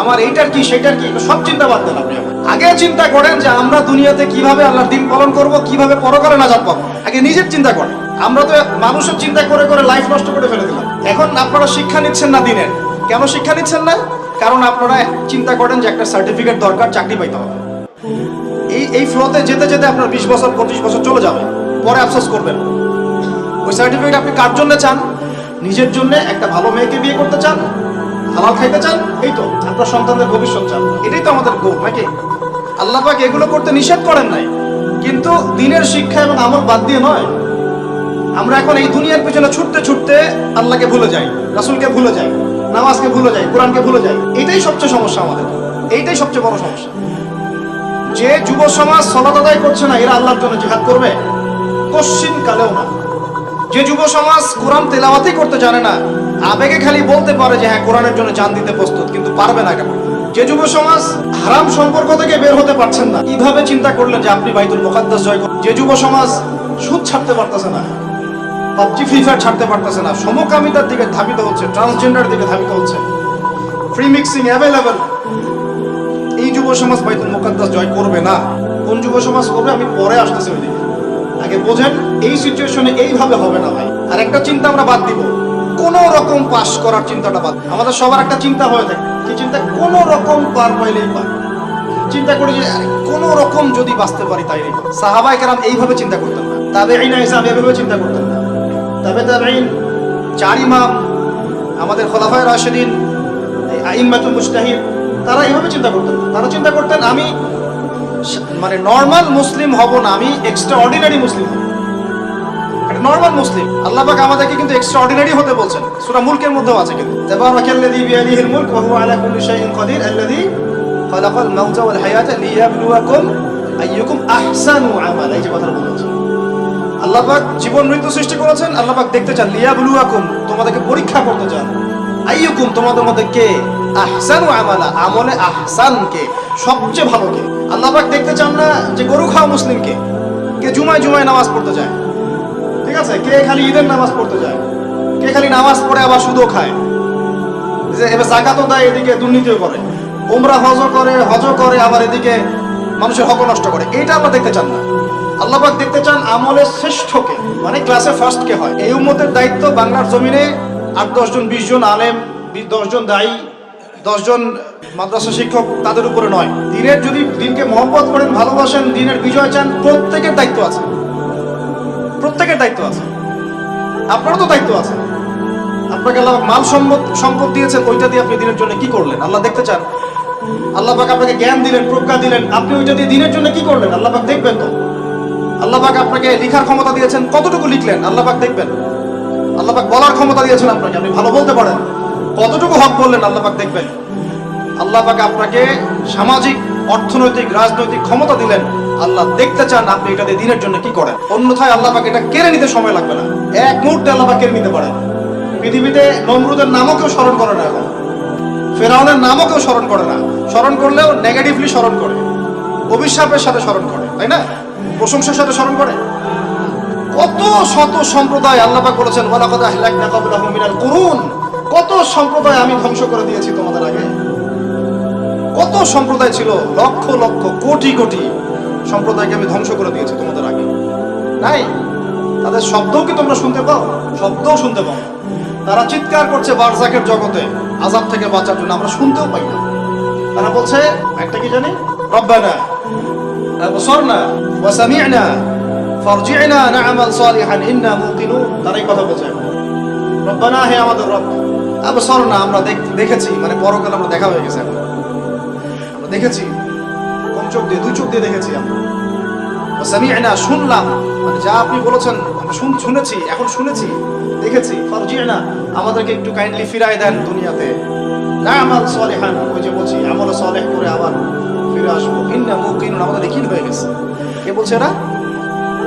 আমার এইটার কি সেটার কি, সব চিন্তা বাদ দেন আপনি। আগে চিন্তা করেন যে আমরা দুনিয়াতে কিভাবে আল্লাহর দিন পালন করব, কিভাবে পরকালে নাজাত পাবো। আগে নিজের চিন্তা করেন। আমরা তো মানুষের চিন্তা করে করে লাইফ নষ্ট করে ফেলে দিলাম। এখন আপনারা শিক্ষা নিচ্ছেন না দিনের। কেন শিক্ষা নিচ্ছেন না? কারণ আপনারা চিন্তা করেন যে একটা সার্টিফিকেট দরকার, চাকরি পাইতে হবে। এই ফ্লোতে যেতে যেতে আপনার 20 বছর 25 বছর চলে যাবে, পরে আফসোস করবেন। ওই সার্টিফিকেট আপনি কার জন্য চান? নিজের জন্য, একটা ভালো মেয়েকে বিয়ে করতে চান, হালাল খাইতে চান, এই তো আপনার সন্তানদের ভবিষ্যৎ চান। এটাই তো আমাদের গোল, নাকি? আল্লাহ পাক এগুলো করতে নিষেধ করেন নাই, কিন্তু দিনের শিক্ষা এবং আমল বাদ দিয়ে নয়। আমরা এখন এই দুনিয়ার পিছনে ছুটতে ছুটতে আল্লাহকে ভুলে যাই, রাসূলকে ভুলে যাই, নামাজকে ভুলে যাই, কোরআনকে ভুলে যাই। এটাই সবচেয়ে সমস্যা আমাদের, এইটাই সবচেয়ে বড় সমস্যা। যে যুব সমাজ সালাত আদায় করছে না, এরা আল্লাহর জন্য জিহাদ করবে? কশ্চিন কালেও না। যে যুব সমাজ কোরআন তেলাওয়াতই করতে জানে না, আবেগে খালি বলতে পারে যে হ্যাঁ কোরআনের জন্য জান দিতে প্রস্তুত, কিন্তু পারবে না কেন? যে যুব সমাজ হারাম সম্পর্ক থেকে বের হতে পারছেন না, কিভাবে চিন্তা করলেন যে আপনি বাইতুল মুকাদ্দাস জয় করবেন? যে যুব সমাজ সুদ ছাড়তে পারতেছে না, পাবজি ফ্রি ফায়ার ছাড়তে পারতেছে না, সমকামিতার দিকে ধাবিত হচ্ছে, ট্রান্সজেন্ডার দিকে ধাবিত হচ্ছে, ফ্রি মিক্সিং অ্যাভেলেবল, এই যুব সমাজ বাইতুল মুকাদ্দাস জয় করবে না। কোন যুব সমাজ করবে? আমি পরে আসতেছি ওই দিকে। আগে বোঝেন এই সিচুয়েশনে এইভাবে হবে না ভাই। আর একটা চিন্তা আমরা বাদ দিব, কোন রকম পাস করার চিন্তাটা বাদ। আমাদের সবার একটা চিন্তা হয়ে থাকে, কি চিন্তা? কোন রকম পার পাইলেই পার। চিন্তা করি যে কোন রকম যদি বাঁচতে পারি তাই। সাহাবায়ে কেরাম এইভাবে চিন্তা করতেন না, তাবেঈন হিসাবে এভাবে চিন্তা করতেন না। তাবেঈন, 4 ইমাম, আমাদের খোলাফায়ে রাশিদিন, আইম্মাতুল মুজতাহিদ, তারা এইভাবে চিন্তা করতেন। তারা চিন্তা করতেন আমি মানে নরমাল মুসলিম হব না, আমি এক্সট্রা অর্ডিনারি মুসলিম হব। একটা নরমাল মুসলিম। আল্লাহ পাক আমাদেরকে কিন্তু এক্সট্রা অর্ডিনারি হতে বলছেন, সূরা মুলকের মধ্যেও আছে কিন্তু, তাবারাকাল্লাযী বিয়াদিহিল মুলক ওয়া হুয়া আলা কুল্লি শাইইন কাদির আল্লাযী খালাকাল মাউতা ওয়াল হায়াতা লিয়াবলুয়াকুম আইয়ুকুম আহসানু আমালা। এই যে কথা বলছেন, আল্লাহ পাক জীবন মৃত্যু সৃষ্টি করেছেন, আল্লাহ পাক দেখতে চান, লিয়াবলুয়াকুম, তোমাদেরকে পরীক্ষা করতে চান, আইয়ুকুম, তোমাদের মধ্যে কে, আহসানু আমালা, আমলে আহসান কে, সবচেয়ে ভালো কে। আল্লাহ পাক দেখতে চান না যে গরু খাওয়া মুসলিম কে, কে জুমায় জুমায় নামাজ পড়তে যায়, ঠিক আছে, কে খালি ঈদের নামাজ পড়তে যায়, কে খালি নামাজ পড়ে আবার সুদও খায়, যে এবার যাকাতও দেয়, এদিকে দুর্নীতিও করে, উমরা হজ করে আবার এদিকে মানুষের হক নষ্ট করে। এটা আল্লাহ দেখতে চান না। আল্লাহ পাক দেখতে চান আমলের শ্রেষ্ঠকে, মানে ক্লাসে ফার্স্ট কে হয়। এই উম্মতের দায়িত্ব বাংলার জমিনে 8-10 জন 20 জন আলেম, 10 জন দায়ী, 10 জন মাদ্রাসা শিক্ষক, তাদের উপরে নয়। দিনের যদি দিনকে মহব্বত করেন, ভালোবাসেন, দিনের বিজয় চান, প্রত্যেকের দায়িত্ব আছে। প্রত্যেকের দায়িত্ব আছে, আপনারও তো দায়িত্ব আছে। আপনাকে আল্লাহ মাল সম্পদ দিয়েছেন, ওইটা দিয়ে আপনি দিনের জন্য কি করলেন আল্লাহ দেখতে চান। আল্লাহ পাক আপনাকে জ্ঞান দিলেন, প্রজ্ঞা দিলেন, আপনি ওইটা দিয়ে দিনের জন্য কি করলেন আল্লাহ পাক দেখবেন তো। আল্লাহ পাক আপনাকে লেখার ক্ষমতা দিয়েছেন, কতটুকু লিখলেন আল্লাহ পাক দেখবেন। আল্লাহ পাক বলার ক্ষমতা দিয়েছেন আপনাকে, আপনি ভালো বলতে পারেন, কতটুকু হক বললেন আল্লাহ পাক দেখবেন। আল্লাহ পাক আপনাকে সামাজিক, অর্থনৈতিক, রাজনৈতিক ক্ষমতা দিলেন, আল্লাহ দেখতে চান আপনি এটা দিয়ে দিনের জন্য কি করেন। অন্যথায় আল্লাহ পাক এটা কেড়ে নিতে সময় লাগবে না, এক মুহূর্তে আল্লাহ পাক কেড়ে নিতে পারেন। পৃথিবীতে নমরুদের নামও কেউ স্মরণ করে না, এখন ফেরাউনের নামও কেউ স্মরণ করে না, স্মরণ করলেও নেগেটিভলি স্মরণ করে, অভিশাপের সাথে স্মরণ করে, তাই না, প্রশংসার সাথে স্মরণ করে। কত শত সম্প্রদায় আল্লাহ পাক বলেছেন ওয়ালাকাদ আহলাকনা ক্বাবলাহুম মিনাল কুরুন, কত সম্প্রদায় আমি ধ্বংস করে দিয়েছি তোমাদের আগে। কত সম্প্রদায় ছিল, লক্ষ লক্ষ কোটি কোটি সম্প্রদায়কে আমি ধ্বংস করে দিয়েছি তোমাদের আগে। নাই, তাদের শব্দও কি তোমরা শুনতে পাও? শব্দও শুনতে পাও। তারা চিৎকার করছে বারজাকের জগতে আযাব থেকে বাঁচার জন্য, আমরা শুনতেও পাই না। তারা বলছে একটা কি জানি, রব্বানা আবসারনা ওয়া সামি'না ফারজি'না না'মাল সালিহান ইন্না মুকিনুন। তারাই কথা বলছে, রব্বানা, হে আমাদের রব, আবসারনা, আমরা দেখেছি, মানে পরকাল আমরা দেখা হয়ে গেছে, আমরা দেখেছি, কোন চোখ দিয়ে? দুই চোখ দিয়ে দেখেছি আমরা। ওয়া সামি'না, শুনলাম, মানে যা আপনি বলেছেন আমরা শুনেছি, এখন শুনেছি, দেখেছি। ফারজি'না, আমাদেরকে একটু কাইন্ডলি ফিরায় দেন দুনিয়াতে। না'মাল সালিহান, ওই যে বলছি আমল সালেহ করে আবার ফিরে আসবো। ইন্না মুকিনুন, আমাদের ইয়াকিন হয়ে গেছে। কে বলছে এরা?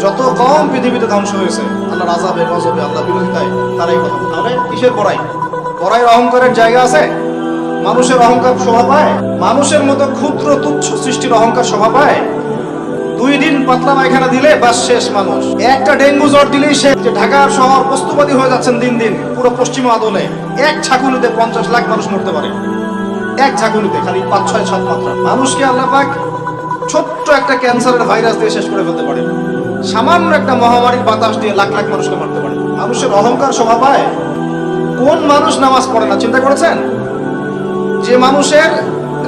যত কম পৃথিবীতে ধ্বংস হয়েছে আল্লাহর আযাবে, গজবে, আল্লাহ বিরোধিতায়, তারাই কথা। তাহলে কিসের বড়াই? বড়াইয়ের অহংকারের জায়গা আছে? মানুষের অহংকার শোভা পায়? মানুষের মতো ক্ষুদ্র তুচ্ছ সৃষ্টির অহংকার শোভা পায়? 2 দিন পাতলা পায়খানা দিলে বাস শেষ মানুষ। একটা ডেঙ্গু জ্বর দিলেই সে, যে ঢাকার শহর বস্তুবাদী হয়ে যাচ্ছেন দিন দিন পুরো পশ্চিম আদলে। এক ঝাঁকুনিতে 50 লাখ মানুষ মরতে পারে, এক ঝাঁকুনিতে, খালি 5, 6, 7 মাত্রা। মানুষকে আল্লাহ পাক ছোট্ট একটা ক্যান্সারের ভাইরাস দিয়ে শেষ করে ফেলতে পারে, সামান্য একটা মহামারীর বাতাস দিয়ে লাখ লাখ মানুষকে মারতে পারে। মানুষের অহংকার শোভা পায়? কোন মানুষ নামাজ পড়ে না চিন্তা করেছেন? যে মানুষের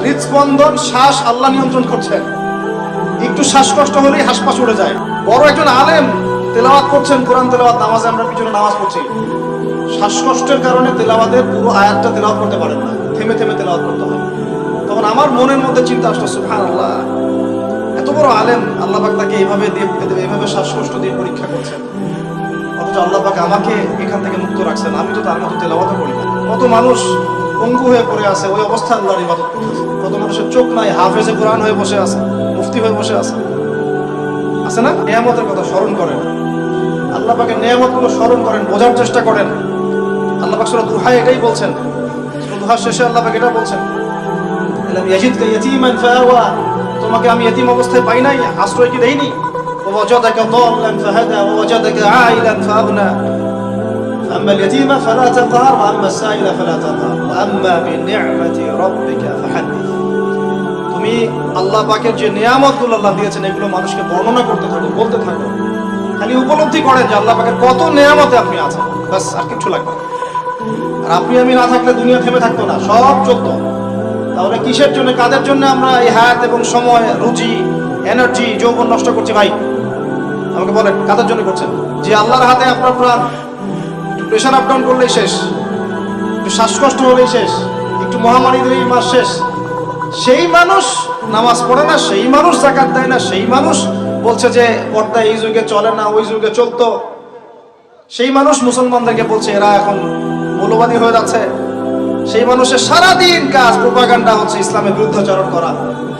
হৃদস্পন্দন, শ্বাস আল্লাহ নিয়ন্ত্রণ করছেন, একটু শ্বাসকষ্ট হলেই হাসপাস উড়ে যায়। বড় একজন আলেম তেলাওয়াত করছেন, কোরআন তেলাওয়াত, নামাজে আমরা পিছনে নামাজ পড়ছি, শ্বাসকষ্টের কারণে তেলাওয়াতের পুরো আয়াতটা তেলাওয়াত করতে পারেন না, থেমে থেমে তেলাওয়াত করতে হয়। তখন আমার মনের মধ্যে চিন্তা আসতো, সুবহানাল্লাহ, এত বড় আলেম, আল্লাহ পাক তাকে এইভাবে এইভাবে শ্বাসকষ্ট দিয়ে পরীক্ষা করছেন, অথচ আল্লাহ পাক আমাকে এখান থেকে মুক্ত রাখছেন, আমি তো তার মতো তেলাওয়াত করি না। কত মানুষ পঙ্গু হয়ে পড়ে আছে, ওই অবস্থায় আল্লাহর ইবাদত করতেছে। কত মানুষের চোখ নাই, হাফেজে কোরআন হয়ে বসে আছে, মুফতি হয়ে বসে আছে, আছে না? নিয়ামতের কথা স্মরণ করেন, আল্লাহ পাকের নিয়ামতগুলো স্মরণ করেন, বোঝার চেষ্টা করেন। আল্লাহ পাক সূরা দুহায় এটাই বলছেন, সূরা দুহার শেষে আল্লাহ পাক এটা বলছেন, আলাম ইয়াজিদকা ইয়াতীমান ফাআওয়া, তোমাকে আমি ইতিম অবস্থায় পাই নাই, আশ্রয় কি দেইনি? ওয়াজাদাকা দাল্লান ফাহাদা ওয়াজাদাকা আইলান ফাআগনা فأما اليتيم فلا تقهر وأما السائل فلا تنهر وأما بنعمة ربك فحدث। তুমি আল্লাহ পাকের যে নিয়ামতগুলো আল্লাহ দিয়েছেন এগুলো মানুষকে বর্ণনা করতে থাকো, বলতে থাকো, খালি উপলব্ধি করেন যে আল্লাহ পাকের কত নিয়ামতে আপনি আছেন, বাস, আর কিছু লাগবে না। আর আপনি আমি না থাকলে দুনিয়া থেমে থাকতো না, সব চলতো। তাহলে কিসের জন্য, কাদের জন্য আমরা এই হায়াত এবং সময়, রুচি, এনার্জি, যৌবন নষ্ট করছি? ভাই আমাকে বলেন, কাদের জন্য করছেন? যে আল্লাহর হাতে আপনার প্রাণ, প্রেশার আপ ডাউন করলেই শেষ, একটু শ্বাসকষ্ট হলেই শেষ, একটু মহামারী দিলেই মাস শেষ। সেই মানুষ নামাজ পড়ে না, সেই মানুষ যাকাত দেয় না, সেই মানুষ বলছে যে পর্দা এই যুগে চলে না, ওই যুগে চলতো। সেই মানুষ মুসলমানদেরকে বলছে এরা এখন মৌলবাদী হয়ে যাচ্ছে। সেই মানুষের সারাদিন কাজ প্রোপাগান্ডা হচ্ছে, ইসলামের বিরুদ্ধাচরণ করা,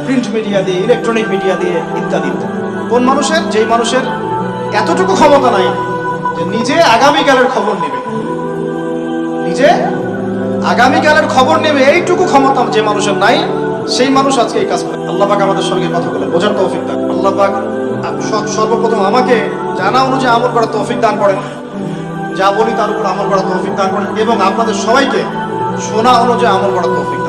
প্রিন্ট মিডিয়া দিয়ে, ইলেকট্রনিক মিডিয়া দিয়ে, ইত্যাদি ইত্যাদি। কোন মানুষের? যেই মানুষের এতটুকু ক্ষমতা নাই যে নিজে আগামীকালের খবর নেবে, নিজে আগামীকালের খবর নেবে, এইটুকু ক্ষমতা যে মানুষের নাই, সেই মানুষ আজকে এই কাজ করে। আল্লাহ পাক আমাদের সঙ্গে কথাগুলো বোঝার তৌফিক দান। আল্লাহ পাক সর্বপ্রথম আমাকে জানা অনুযায়ী আমল করার তৌফিক দান করেন, যা বলি তার উপর আমল করার তৌফিক দান করেন, এবং আপনাদের সবাইকে শোনা অনুযায়ী আমল করার তৌফিক